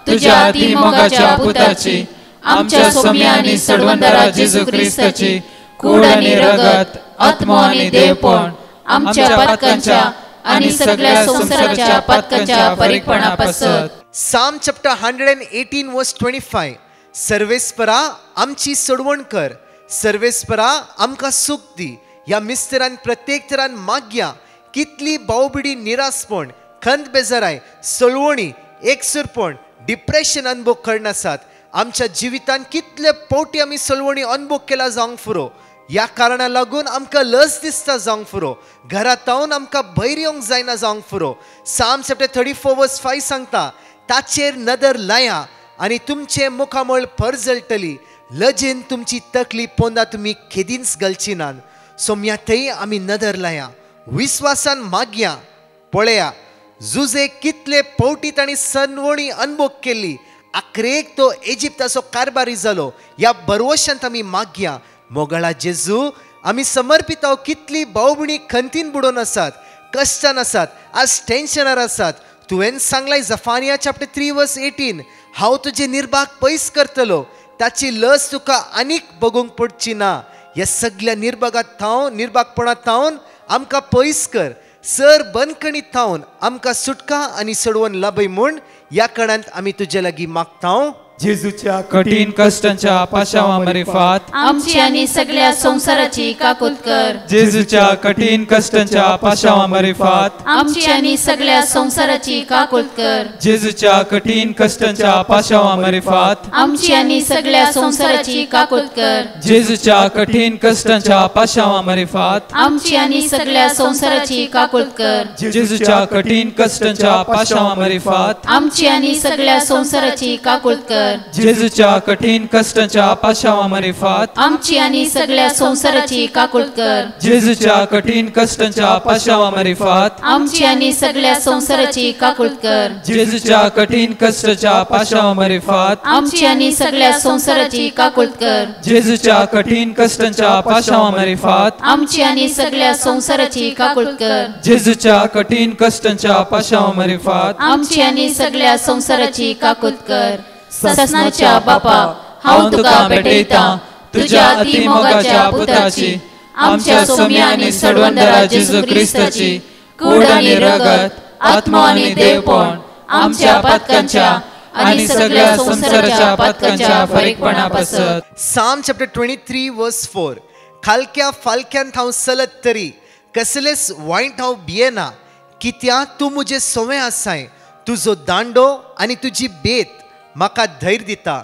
तुज्या अति मोगाच्या पुताची, आमच्या सौम्या आनी सडवंदरा जेजू क्रिस्ताची कूड आनी रगत, आत्मा आनी देवपण आमच्या पातकांच्या आनी सगळ्या संसाराच्या पातकांच्या परीकपणापासून. साम चॅप्टर 118 वर्स 25. सर्वेस्परा आमची सोडवण कर. सर्वेस्परा आमकां सुख दी. ह्या मिस्टरान प्रत्येक तरान माग्या. कितली भावबिडी निरासपण, खंत बेजाराय, सळवणी, एकसुरपण, डिप्रेशन अनुभव करनासात. आमच्या जिवितान कितले पावटी आमी सळवणी अनुभव केला जावंक फुरो. ह्या कारणा लागून आमकां लज दिसता जावंक फुरो. घरांत रावन आमकां भयर येवंक जायना जावंक फुरो. साम चॅप्टर 34 वर्स 5 सांगता, ताचेर नदर लाया आनी तुमचे मुखामळ परजळटली. लजेन तुमची तकली पोंदा तुमी खेदींच घालची नात. सौम्या थंय आमी नदर लाया, विश्वासान मागया. पळया जुजे कितले पावटी ताणी सणवणी अनुभव केली. आखरेक तो इजिप्ताचो कारबारी जालो. ह्या बरवशांत आमी मागया. मोगळा जेजू आमी समर्पित आहोत. कितली भाव भयणी खंतीन बुडोवन आसात, कश्टान आसात, आज टेन्शनार आसात. तुवें सांगलाय जफानिया चॅप्टर 3 वर्स 18, हांव तुजे निर्भाग पयस करतलो, ताची लज तुका आनीक बगूंक पडची ना. ह्या सगळ्या निर्भागपणांत थावन आमकां पयस कर. सर बंदखणीत थावन आमकां सुटका आनी सोडवण लाभय म्हूण ह्या कारणांत आमी तुजे लागीं मागता. जेजूच्या कठीण कष्टांच्या पाशावामरी फात आमची आणि सगळ्या संसाराची काकूत कर. जेजूच्या कठीण कष्टांच्या पाशावामरी फात आमची आणि सगळ्या संसाराची काकूत कर. जेजूच्या कठीण कष्टांच्या पाशावामरी फात आमची आणि सगळ्या संसाराची काकूत कर. जेजूच्या कठीण कष्टांच्या पाशावामरी फात आमची आणि सगळ्या संसाराची काकूत कर. जेजूच्या कठीण कष्टांच्या पाशावामरी फात आमची आणि सगळ्या संसाराची काकूत कर. जेजूच्या कठीण कष्टांच्या पाशावामरी फात आमची आणि सगळ्या संसाराची काकूत कर. जेजूच्या कठीण कष्टांच्या पाशावामरी फात आमची आणि सगळ्या संसाराची काकूत कर. जेजूच्या कठीण कष्टाच्या पाशावामरी फात आमची आणि सगळ्या संसाराची काकूत कर. जेजूच्या कठीण कष्टांच्या पाशावामरी फात आमची आणि सगळ्या संसाराची काकूत कर. जेजूच्या कठीण कष्टांच्या पाशावामरी फात आमची आणि सगळ्या संसाराची काकूत कर. ससनाच्या बापा हांव तुका भेटयता तुझ्या अतिमोगाच्या पुत्राची आमच्या सौम्य आणि सडवंदरा जेजू ख्रिस्ताची कूड आणि रगत आत्मा आणि देवपण आमच्या पातकांच्या आणि सगळ्या संसाराच्या पातकांच्या फरीकपणा पासत. Psalm chapter 23 verse 4. खालक्या फालक्यान हांव चलत तरी कसलेच वायट हांव भियेना कित्याक तूं मुजे सवय आसाय. तुजो दांडो आनी तुजी बेत म्हाका धैर्य दिता.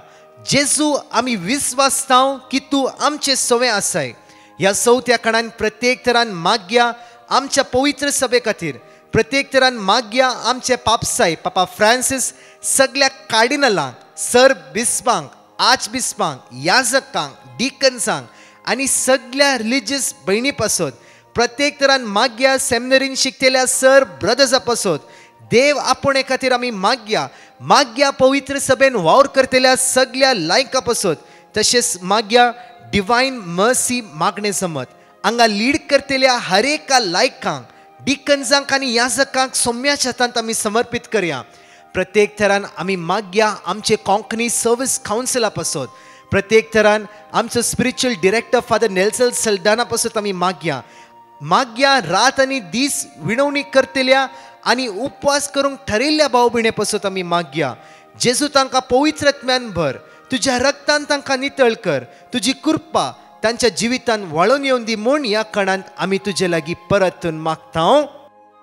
जेजू आमी विस्वासतांव की तूं आमचे सवय आसाय. ह्या चवथ्या काळान प्रत्येक तरान मागया आमच्या पवित्र सभे खातीर. प्रत्येक तरान मागया आमचे पापसाय पापा फ्रांसीस सगळ्या कार्डिनलांक सर बिस्पांक आर्च बिस्पांक याजकांक डिकन्सांक आनी सगळ्या रिलिजियस भयणी पासत. प्रत्येक तरान मागया सेमिनरीन शिकतेल्या सर ब्रदर्सा पासत. देव आपुणे खातीर आमी मागया. मागया पवित्र सभेन वावर करतेल्या सगळ्या लायका पासत. तशेंच मागया डिवायन मर्सी मागणे जमत. हांगा लीड करतेल्या हर एका लायकांक डिकन्सांक आनी याजकांक सौम्याच्या हातांत आमी समर्पित करया. प्रत्येक तरान आमी मागया आमचे कोंकणी सर्वीस कावन्सिला पासत. प्रत्येक तरान आमचो spiritual director father Nelson Saldanha पासत आमी मागया. मागया रात आनी दीस विणवणी करतेल्या आनी उपवास करूंक ठरिल्ल्या भाव भयणे पासत आमी मागया. जेजू तांकां पवित्र आत्म्यान भर. तुज्या रक्तान तांकां नितळ कर. तुजी कृपा तांच्या जिवितान वाळून येवन दी म्हूण ह्या काळांत आमी तुजे लागीं परतून मागता.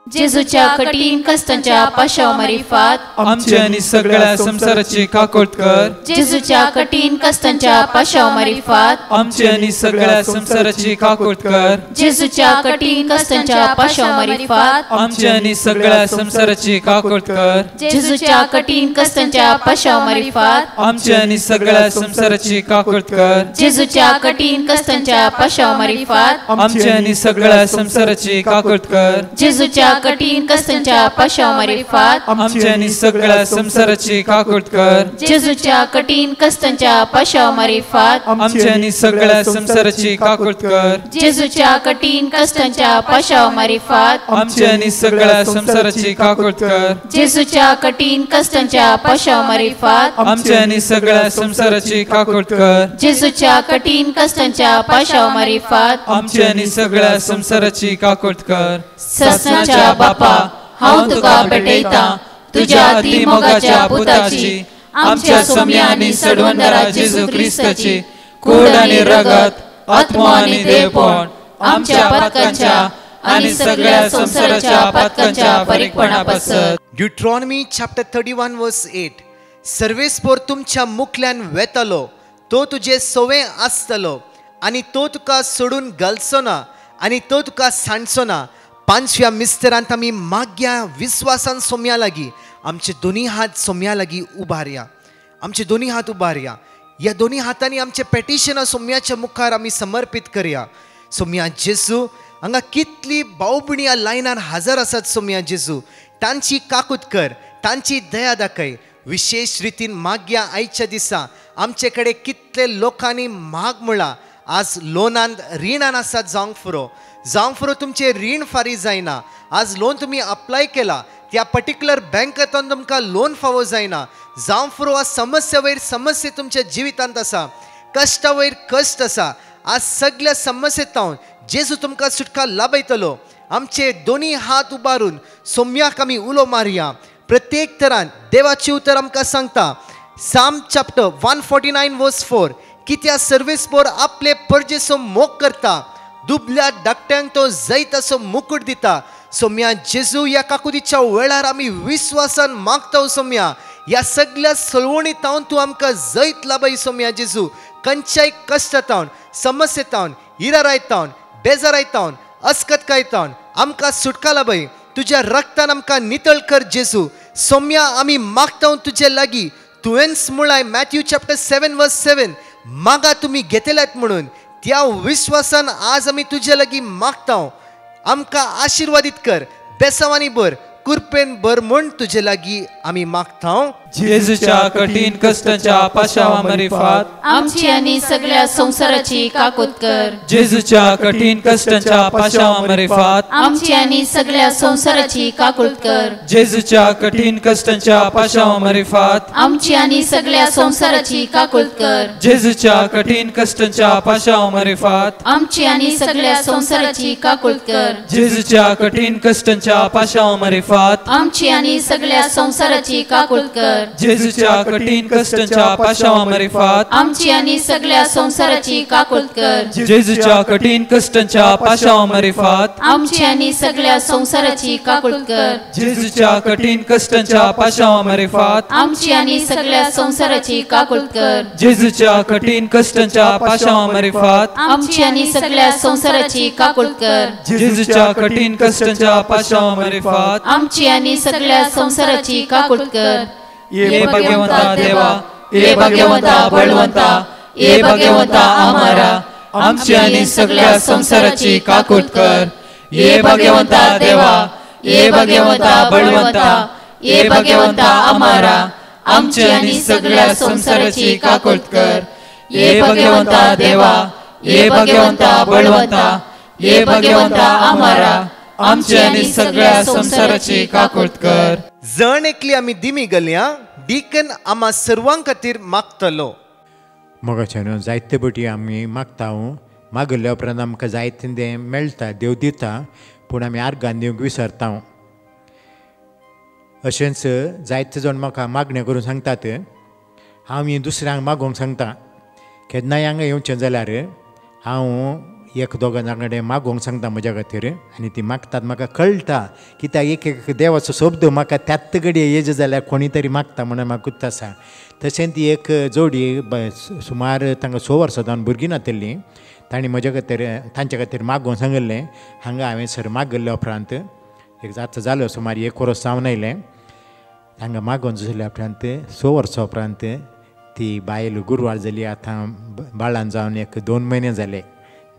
जेजूच्या कठीण कष्टांच्या पाशावामरी फात आमच्या आणि सगळ्या संसाराची काकूट कर. जेजूच्या कठीण कष्टांच्या पाशावामरी फात आमच्या आणि सगळ्या संसाराची काकूट कर. जेजूच्या कठीण कष्टांच्या पाशावामरी फात आमच्या आणि सगळ्या संसाराची काकूट कर. जेजूच्या कठीण कष्टांच्या पाशावामरी फात आमच्या आणि सगळ्या संसाराची काकूट कर. जेजूच्या कठीण कष्टांच्या पाशावामरी फात आमच्या आणि सगळ्या संसाराची काकूट कर. जेजूच्या कठीण कष्टांच्या पाशावामरी फात आमच्या आणि सगळ्या संसाराची काकूट कर. जेजूच्या कठीण कष्टांच्या पाशावामरी फात आमच्या आणि सगळ्या संसाराची काकूट कर. जेजूच्या कठीण कष्टांच्या पाशावामरी फात आमच्या आणि सगळ्या संसाराची काकूट कर. जेजूच्या कठीण कष्टांच्या पाशावामरी फात आमच्या आणि सगळ्या संसाराची काकूट कर. जेजूच्या कठीण कष्टांच्या पाशावामरी फात आमच्या आणि सगळ्या संसाराची काकूट कर. ससनाच्या बापा हांव तुका भेटयता तुझ्या अतिमोगाच्या पुताची आमच्या सौम्य आणि सडवंदरा जेजू ख्रिस्ताची कूड आणि रगत आत्मा आणि देवपण आमच्या पातकांच्या आणि सगळ्या संसाराच्या पातकांच्या फरीकपणा पासत. ड्युट्रॉनॉमी चॅप्टर 31 वर्स 8. सर्वेस्पोर तुमच्या मुखल्यान वेतलो तो तुजे सवय आसतलो आनी तो तुका सोडून घालचो ना आनी तो तुका सांडचो ना. पांचव्या मिस्टरांत आमी मागया विस्वासान सोम्या लागीं आमचे दोनी हात सोम्या लागीं उबारया. आमचे दोनी हात उबारया. ह्या दोनी हातांनी आमचे पेटिशनां सोम्याच्या मुखार आमी समर्पीत करया. सोम्या जेजू हांगा कितली भाव भयणी ह्या लायनार हजर आसात. सोम्या जेजू तांची काकूत कर. तांची दया दाखय. विशेष रितीन मागया आयच्या दिसा आमचे कडेन कितले लोकांनी महाग म्हणला आज लोनांत रिणान आसात. जावंक फुरो तुमचे रीण फारी जायना. आज लोन तुमी अप्लाय केला त्या पर्टिक्युलर बँकेतून तुमकां लोन फावो जायना. जावंक फुरो आज समस्या वयर समस्या तुमच्या जिवितांत आसा. कश्टा वयर कश्ट आसा. आज सगळ्या समस्येंतावन जेजू तुमकां सुटका लाभयतलो. आमचे दोनी हात उबारून सोम्याक आमी उलो मारया. प्रत्येक तरान देवाची उतर आमकां सांगता साम चॅप्टर 149 वर्स 4. कित्या सर्वेस्पोर आपले परजेसो मोग करता, दुबल्या धाकट्यांक तो जैत असो मुकुट दिता. सोम्या जेजू या काकुदीच्या वेळार आमी विश्वासान मागता सोम्या. या सगळ्या सलवणीतावन तूं आमकां जैत लाभय सोम्या जेजू. खंयच्याय कश्टांतावन, समस्येतावन, इरारायतावन, बेजारायतावन, अस्कतकायतावन आमकां सुटका लाभय. तुज्या रक्तान आमकां नितळ कर जेजू. सोम्या आमी मागता तुजे लागीं. तुवेंच म्हळाय मॅथ्यू चॅप्टर 7 वर्स 7, मागा तुम्ही घेतल्यात म्हणून. त्या विश्वासान आज आमी तुजे लागीं मागता. आमकां आशिर्वादीत कर, बेसावानी भर, कृपेन भर म्हूण तुजे लागीं आमी मागता. जेजूच्या कठीण कष्टाच्या पाशावामरिफात आमची आणि सगळ्या संसाराची काकूत कर. जेजूच्या कठीण कष्टाच्या पाशावामरिफात आमची आणि सगळ्या संसाराची काकूत कर. जेजूच्या कठीण कष्टाच्या पाशावामरिफात आमची आणि सगळ्या संसाराची काकूत कर. जेजूच्या कठीण कष्टाच्या पाशावामरिफात आमची आणि सगळ्या संसाराची काकूत कर. जेजूच्या कठीण कष्टाच्या पाशावामरिफात आमची आणि सगळ्या संसाराची काकूत कर. जेजूच्या कठीण कष्टाच्या पाशावामरिफात आमची आणि सगळ्या संसाराची काकूत कर. जेजूच्या कठीण कष्टाच्या पाशावामरिफात आमची आणि सगळ्या संसाराची काकूत कर. जेजूच्या कठीण कष्टाच्या पाशावामरिफात आमची आणि सगळ्या संसाराची काकूत कर. जेजूच्या कठीण कष्टाच्या पाशावामरिफात आमची आणि सगळ्या संसाराची काकूत कर. जेजूच्या कठीण कष्टाच्या पाशावामरिफात आमची आणि सगळ्या संसाराची काकूत कर. ये भाग्यवंता देवा, ये भाग्यवंता बळवंता, ये भाग्यवंता आम्हारा, आमची आणि सगळ्या संसाराची काकूत कर. ये भाग्यवंता देवा, ये भाग्यवंता बळवंता, ये भाग्यवंता आम्हारा, आमची आणि सगळ्या संसाराची काकूत कर. ये भाग्यवंता देवा, ये भाग्यवंता बळवंता, ये भाग्यवंता आम्हारा, आमची आणि सगळ्या संसाराची काकूत कर. जण एकली आमी दिमी गल्या डिकन आम्हा सर्वां खातीर मागतलो. मोगाच्यान जायते बटी आमी मागता. मागल्या उपरांत आमकां जायते तें मेळटा, देव दिता, पूण आमी आर्गां दिवंक विसरता. अशेंच जायते जाण म्हाका मागणें करून सांगतात. हांव दुसऱ्यांक मागोवंक सांगता. केन्नाय हांगा येवचें जाल्यार हांव एक दोगां जाणां कडेन मागोवंक सांगता म्हज्या खातीर, आनी ती मागतात म्हाका कळटा. कित्याक एक एक देवाचो शब्द म्हाका त्याच घडये येजे जाल्यार कोणी तरी मागता म्हणून म्हाका गुर्त आसा. तशें ती एक जोडी सुमार तांकां 6 वर्सां जावन भुरगीं नातिल्लीं. तांणी म्हज्या खातीर तांचे खातीर मागोवंक सांगलें. हांगा हांवें सर मागल्या उपरांत एक जाता जालो सुमार 1 वर्स जावन आयलें. हांगा मागोवन जाल्या उपरांत 6 वर्सां उपरांत ती बायल गुरवार जाली. आतां बाळान जावन 1-2 म्हयने जाले.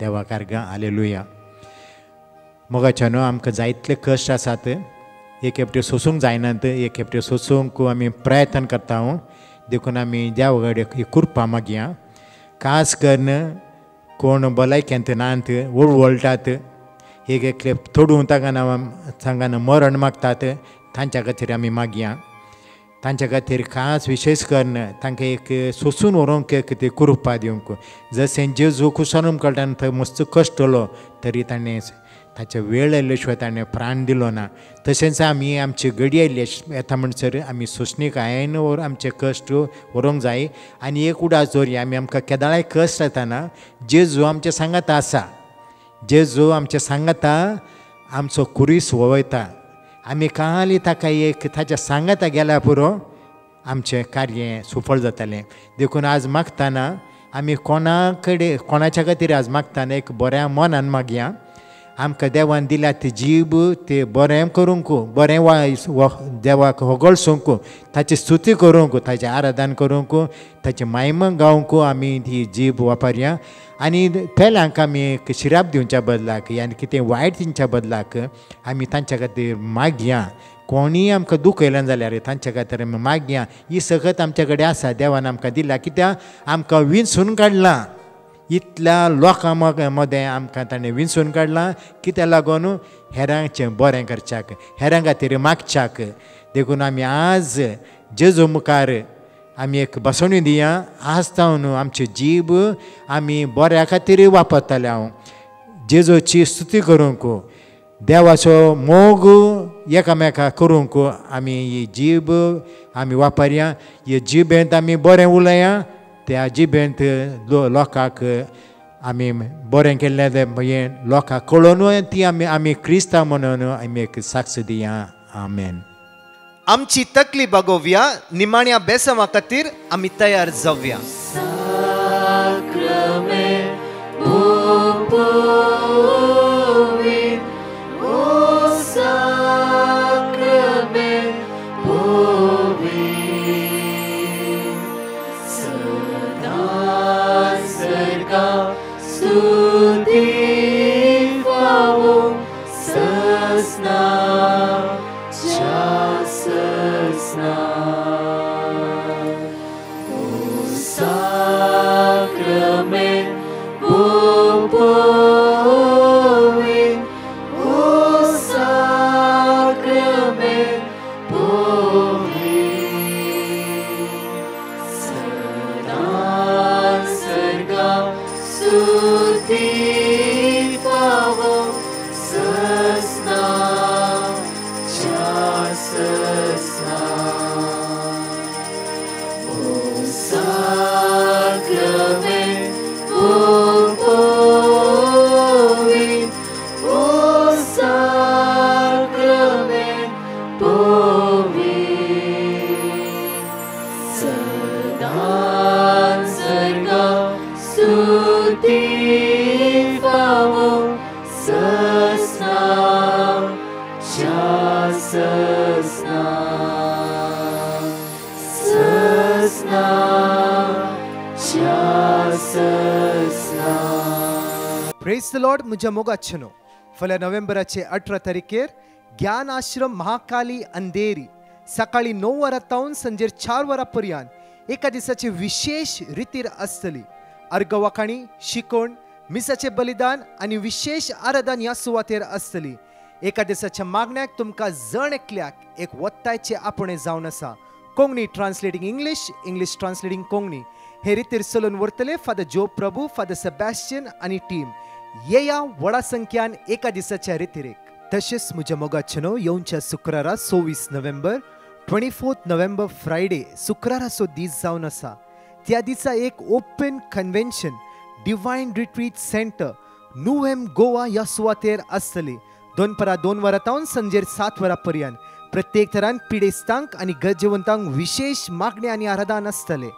देवा कारगा हालेलुया. मोगाच्यान आमकां जायतले कश्ट आसात. एक हेपटी सोसूंक जायनात, एक हेपटी सोसूंक आमी प्रयत्न करता. देखून आमी देवा कडेन कृपा मागया. खास करून कोण भलायकेंत नात, वळटात, एक एकले थोडूं तांकां मरण मागतात, तांच्या खातीर आमी मागया. तांच्या खातीर खास विशेश करून तांकां एक सोसून व्हरूंक एक ती कृपा दिवंक. जशें जेजू कुशारून कळटान थंय मस्त कश्टलो तरी ताणें ताचे वेळ आयले शिवाय ताणें प्राण दिलो ना. तशेंच आमी आमची घडी आयली येता म्हणसर आमी सोंसणीक हायेन आमचे कश्ट व्हरूंक जाय. आनी एक उडास दवरया, आमी आमकां केदाळाय कश्ट येताना जेजू आमचे सांगात आसा. जेजू आमचे सांगाता आमचो कुरीस वोवयता. आमी खाली ताका एक ताच्या सांगाता गेल्या पुरो आमचें कार्य सुफळ जातालें. देखून आज मागतना आमी कोणाच्या खातीर आज मागतना एक बऱ्या मनान मागया. आमकां देवान दिल्या ती जीब ते बरें करूंक, बरें देवाक होगळसूंक, ताची स्तुती करूंक, ताचें आराधन करूंक, ताची महिमा गावंक आमी ती जीब वापरया. आनी पेल्यांक आमी एक शिराप दिवच्या बदलाक आनी कितें वायट दिवच्या बदलाक आमी तांच्या खातीर मागया. कोणीय आमकां दुखयलें जाल्यार तांच्या खातीर आमी मागया. ही सगत आमचे कडेन आसा, देवान आमकां दिला. कित्याक आमकां विंचून काडलां. इतल्या लोकां मदें आमकां ताणें विंचून काडलां. कित्याक लागून हेरांचें बरें करच्याक, हेरां खातीर मागच्याक. देखून आमी आज जेजू मुखार आमी एक बसवणी दिया. आज जावन आमची जीब आमी बऱ्या खातीर वापरतले. हांव जेजूची स्तुती करूंक, देवाचो मोग एकामेका करूंक आमी ही जीब आमी वापरया. ही जिबेंत आमी बरें उलया, त्या जिबेंत लोकांक आमी बरें केल्लें हें लोकांक कळोवन ती आमी क्रिस्तांव म्हणून आमी एक साक्ष दिया. आमेन. आमची तकली बागोवया. निमाण्या बेसवा खातीर आमी तयार जावया. Praise the Lord. म्हज्या मोगाचनो फाल्यां नोव्हेंबराचे 18 तारखेर ज्ञान आश्रम महाकाली अंधेरी सकाळी 9 वरां संजेर 4 वरां पर्यंत एका दिसाची विशेष रितीर आसतली. अर्गवाखाणी, शिकोण, मिसाचे बलिदान आनी विशेष आराधन ह्या सुवातेर आसतली. एका दिसाच्या मागण्याक तुमकां जण एकल्याक एक वत्तायचे आपणे जावन आसा. Konkani translating English, English translating Konkani. हे रितीर चलून व्हरतले father Joe Prabhu, father Sebastian आनी टीम. येया व्हडा संख्यान एका दिसाच्या रितीरेक. तशेंच म्हज्या मोगाचनो येवच्या शुक्रारा 26 नोव्हेंबर, 24 नोव्हेंबर फ्रायडे शुक्राराचो दीस जावन आसा. त्या दिसा एक open convention divine retreat centre Newham Goa ह्या सुवातेर आसतली. 2 वरां संजेर 7 वरां पर्यंत. प्रत्येक तरान पिडेस्तांक आनी गरजेवंतांक विशेष मागणी आनी आराधन आसतले.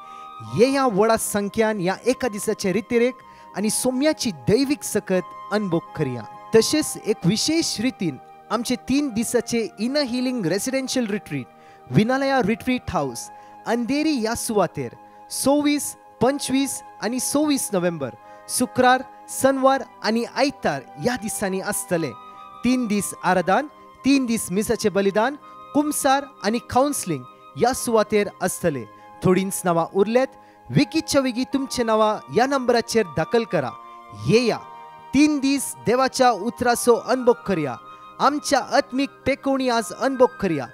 ह्या व्हडा संख्यान ह्या एका दिसाच्या रितीरेक आनी सोम्याची दैवीक सकत अनुभव करया. तशेंच एक विशेष रितीन आमचे 3 दिसाचे inner healing residential retreat Vinalaya retreat house Andheri ह्या सुवातेर 26, 25 आनी 26 नोव्हेंबर शुक्रार, शनवार आनी आयतार ह्या दिसांनी आसतले. 3 दीस आराधन, 3 दीस मिसाचे बलिदान, कुमसार आनी कावन्सिलिंग ह्या सुवातेर आसतले. थोडींच नांवां उरलेत. विकीच्या विगी तुमचे नांवां ह्या नंबराचेर दाखल करा. येया 3 दीस देवाच्या उतराचो अनुभव करया. आमच्या आत्मीक पेकोवणी आज अनुभव करया.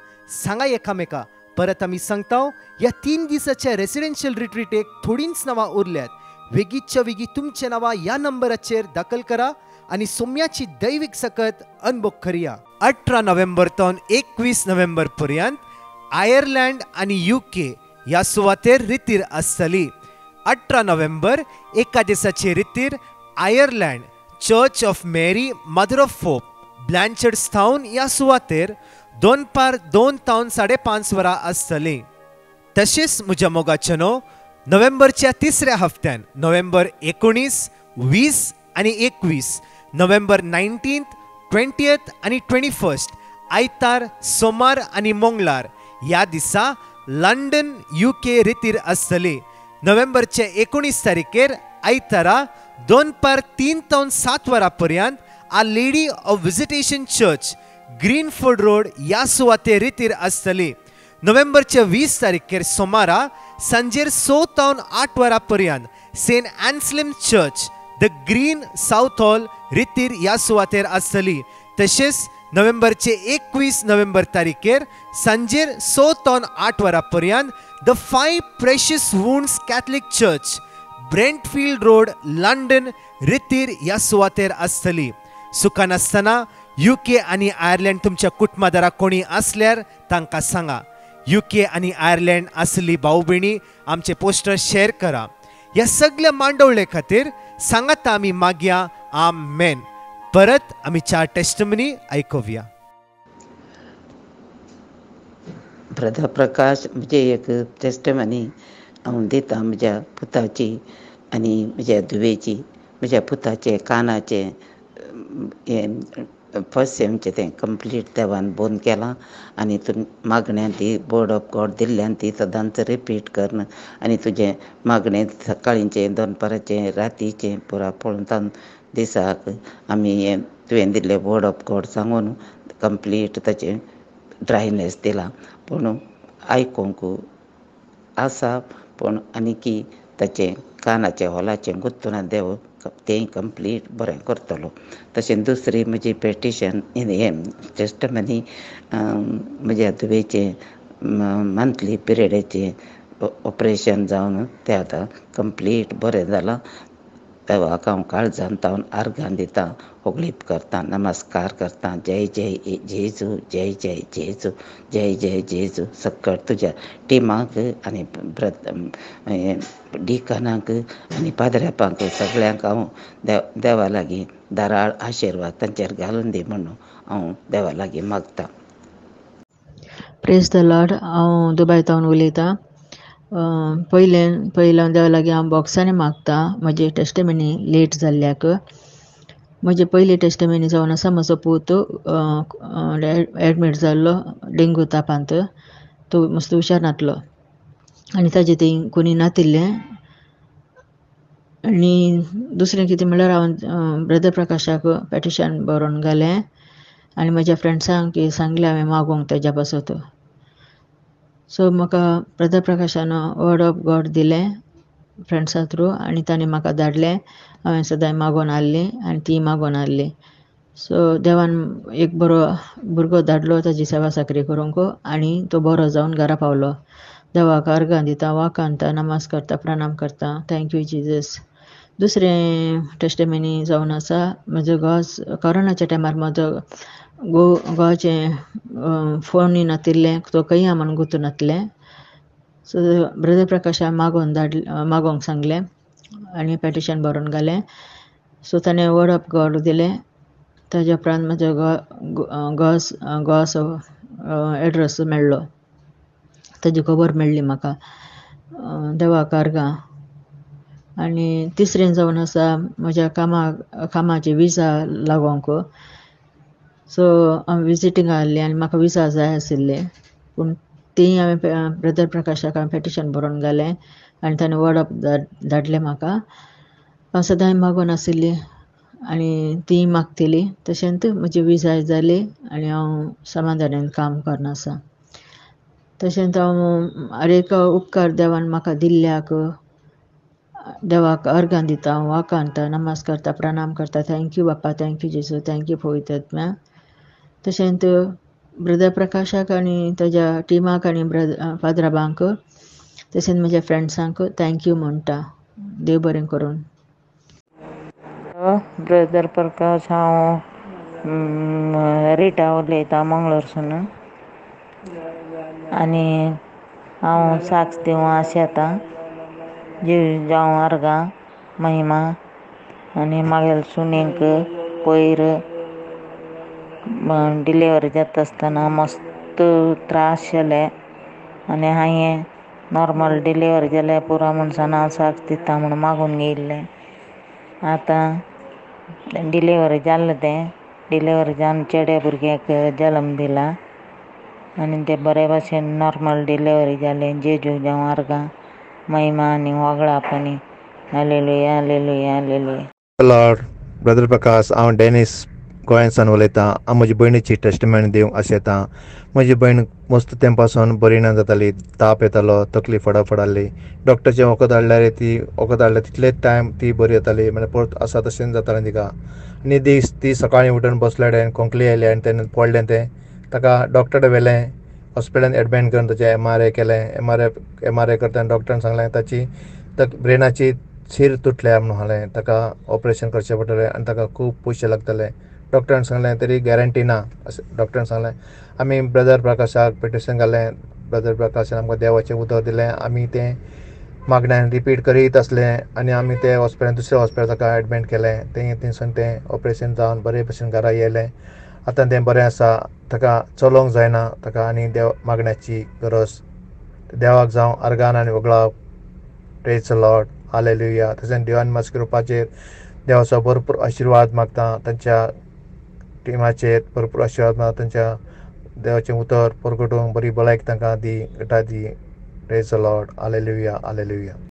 सांगा एकामेका. परत आमी सांगता, ह्या 3 दिसाच्या रेसिडेन्शियल रिट्रीटेक थोडींच नांवां उरल्यात. वेगीच्या वेगी तुमचे नांवां ह्या नंबराचेर दाखल करा आनी सोम्याची दैवीक सकत अनुभव करया. 18 नोव्हेंबर तो 21 नोव्हेंबर पर्यंत आयर्लंड आनी UK ह्या सुवातेर रितीर आसतली. 18 नोव्हेंबर एका दिसाची रितीर Ireland church of Mary Mother of Hope Blanchardstown ह्या सुवातेर 2 पार 2 तावन 5:30 वरां आसतली. तशेंच म्हज्या मोगाचनो नोव्हेंबरच्या 3ऱ्या हप्त्यान नोव्हेंबर 19, 20 आनी 21, नोव्हेंबर 19, 20 आनी 21 आयतार, सोमार आनी मंगळार ह्या दिसा लंडन UK रितीर आसतली. नोव्हेंबरचे 19 तारखेर आयतारा 2 पार 3 तावन 7 वरां पर्यंत Our Lady of Visitation church Greenford Road ह्या सुवातेर रितीर आसतली. नोव्हेंबरचे 20 तारखेर सोमारा सांजेर 6 तावन 8 वरां पर्यंत Saint Anselm church the Green Southall रितीर ह्या सुवातेर आसतली. तशेंच नोव्हेंबरचे 21 नोव्हेंबर तारखेर सांजेर 6 तावन 8 वरां पर्यंत the 5 Precious Wounds Catholic church Brentford Road London रितीर ह्या सुवातेर आसतली. सुखान आसतना UK आनी आयर्लंड तुमच्या कुटुंबादाराक कोणी असल्यार तांकां सांगा. UK आनी आयर्लंड असली भाऊ भयणी आमचे पोस्टर शेअर करा. ह्या सगळ्या मांडवळे खातीर सांगात आमी मागया. आमेन. परत आमी 4 टेस्टमनी आयकुया. ब्रदर प्रकाश म्हणजे एक टेस्टमनी हांव दिता म्हज्या पुताची आनी म्हज्या धुवेची. म्हज्या पुताचे कानाचे फर्स्ट सेमचे तें कंप्लीट देवान बंद केलां आनी तूं मागण्या ती वर्ड ऑफ गॉड दिल्ल्यान ती सदांच रिपीट करन आनी तुजें मागणें सकाळींचें दनपाराचें रातीचें पुरा पळोवन दिसाक आमी हें तुवें दिल्लें वर्ड ऑफ गॉड सांगून कंप्लीट ताचें ड्रायनेस दिला. पूण आयकूंक आसा पूण आनीकी ताचें कानाचें हॉलाचें गुंतून देव तें कंप्लीट बरें करतलो. तशें दुसरी म्हजी पेटिशन हें टेस्टमनी म्हज्या धुवेचें मंथली पिरियडाचें ऑपरेशन जावन तें आतां कंप्लीट बरें जालां. देवाक हांव काळजान तावन आर्गां दितां, होगलीप करतां, नमस्कार करतां. जय जय जेजू, जय जय जेजू, जय जय जेजू. सकट तुज्या टिमाक आनी डिकनाक आनी पाद्रेपांक सगळ्यांक हांव देवा लागीं दाराळ आशिर्वाद तांचेर घालून दी म्हणून हांव देवा लागीं मागतां. Praise the Lord. हांव दुबयतावन उलयतां. पयलें देवा लागीं हांव बॉक्सांनी मागतां म्हजी टेस्टमनी लेट जाल्ल्याक. म्हजी पयली टेस्टमनी जावन आसा. म्हजो पूत एडमीट जाल्लो डेंगू तापांत. तो मस्त हुशार नासलो आनी ताजें थंय कोणी नातिल्लें. आनी दुसरें कितें म्हणल्यार हांव ब्रदर प्रकाशाक पेटिशन बरोवन घालें आनी म्हज्या फ्रेंड्सांक सांगलें हांवें मागोंक तेज्या पासत. सो म्हाका ब्रदर प्रकाशान वर्ड ऑफ गॉड दिलें फ्रेंड्सां थ्रू आनी ताणें म्हाका धाडलें. हांवें सदां मागोवन हाडली आनी ती मागोवन हाडली. सो देवान एक बरो भुरगो धाडलो ताजी सेवा साकरी करूंक आनी तो बरो जावन घरा पावलो. देवाक अर्गां दिता, वाकांता, नमाज करता, प्रणाम करता. Thank you Jesus. दुसरें टेस्टमनी जावन आसा. म्हजो घोव कोरोनाच्या टायमार म्हजो घोवाचें फोन नातिल्लें, तो कया म्हणून गुंतून नासलें. सो ब्रदर प्रकाशान मागोंक सांगलें आनी पेटिशन बरोवन घालें. सो ताणें वर्ड ऑफ गॉड दिलें. ताज्या उपरांत म्हजो घोवाचो एड्रेस मेळ्ळो, ताजी खबर मेळ्ळी म्हाका. देवाक अर्गां. आनी तिसरें जावन आसा म्हज्या कामाची विजा लागोंक. सो हांव विजिटींग आहली आनी म्हाका विजा जाय आशिल्ली पूण ती हांवें ब्रदर प्रकाशाक हांवें पेटिशन बरोवन घालें आनी ताणें वर्ड ऑफ धाडलें म्हाका. हांव सदां मागोन आशिल्ली आनी ती मागतली. तशेंच म्हजी विजाय जाली आनी हांव समाधानान काम करना आसा. तशेंच हांव हर एक उपकार देवान म्हाका दिल्ल्याक देवाक अर्गां दिता, वाकांता, नमाज करता, प्रणाम करता. थँक्यू बापा, थँक्यू जेजू, थँक्यू पवित्र आत्म्या. तशेंच ब्रदर प्रकाशाक आनी ताज्या टिमाक आनी पाद्राबांक तशेंच म्हज्या फ्रेंड्सांक थँक्यू म्हणटा. देव बरें करून. ब्रदर प्रकाश, हांव रिटा उलयतां मंगळूरसून आनी हांव साक्ष दिवं आशेतां. जेजू जावं अर्गां महिमा. आनी म्हागेल्या सुनेक पयर डिलिव्हरी जाता आसतना मस्त त्रास जाले आनी हांवें नॉर्मल डिलिव्हरी जाल्या पुरो म्हणून हांव साक्ष दिता म्हणून मागून घेयल्लें. आतां डिलिव्हरी जाल्लें तें डिलिव्हरी जावन चेडे भुरग्याक जल्म दिला आनी तें बरे भाशेन नॉर्मल डिलिव्हरी जालें. जेजू जावं अर्गां महिमा आनी वगळाप आनी hallelujah, hallelujah, hallelujah. Lord. Brother Prakash, हांव डेनीस गोंयांसान उलयतां. हांव म्हजी भयणीची टेस्टमेंट दिवंक आशेतां. म्हजी भयण मस्त तेंपासून बरी ना जाताली, ताप येतालो, तकली फडाफडाली. डॉक्टरचें वखद हाडल्यार तितलेच टायम ती बरी जाताली, म्हळ्यार परत आसा तशें जातालें तिका. आनी दीस ती सकाळीं उठून बसल्यार कोंकली आयली आनी तेन्ना पडलें तें. ताका डॉक्टराक व्हेलें, हॉस्पिटलांत एडमीट करून ताचें MRI केलें. MRI करतना डॉक्टरान सांगलें ताची ब्रेनाची सीर तुटल्या म्हणून हालें. ताका ऑपरेशन करचें पडटलें आनी ताका खूब पयशे लागतले. डॉक्टरान सांगलें तरी गॅरंटी ना अशें डॉक्टरान सांगलें. आमी ब्रदर प्रकाशाक पिटिशन घालें. ब्रदर प्रकाशान आमकां देवाचें उदक दिलें. आमी तें मागण्यान रिपीट करीत आसले आनी आमी ते हॉस्पिटलान दुसऱ्या हॉस्पिटलान ताका एडमीट केलें. थंयसून तें ऑपरेशन जावन बरे भशेन घरा येयलें. आतां तें बरें आसा. ताका चलोवंक जायना. ताका आनी देव मागण्याची गरज. देवाक जावं आर्गान आनी वगळाव. Praise the Lord. हालेलुया. तशेंच देवान मस्क ग्रुपाचेर देवाचो भरपूर आशिर्वाद मागता. तांच्या टिमाचेर भरपूर आशिर्वाद मागता. तांच्या देवाचें उतर परगटूंक बरी भलायकी तांकां दी, गटा दी. Praise the Lord. Hallelujah. Hallelujah.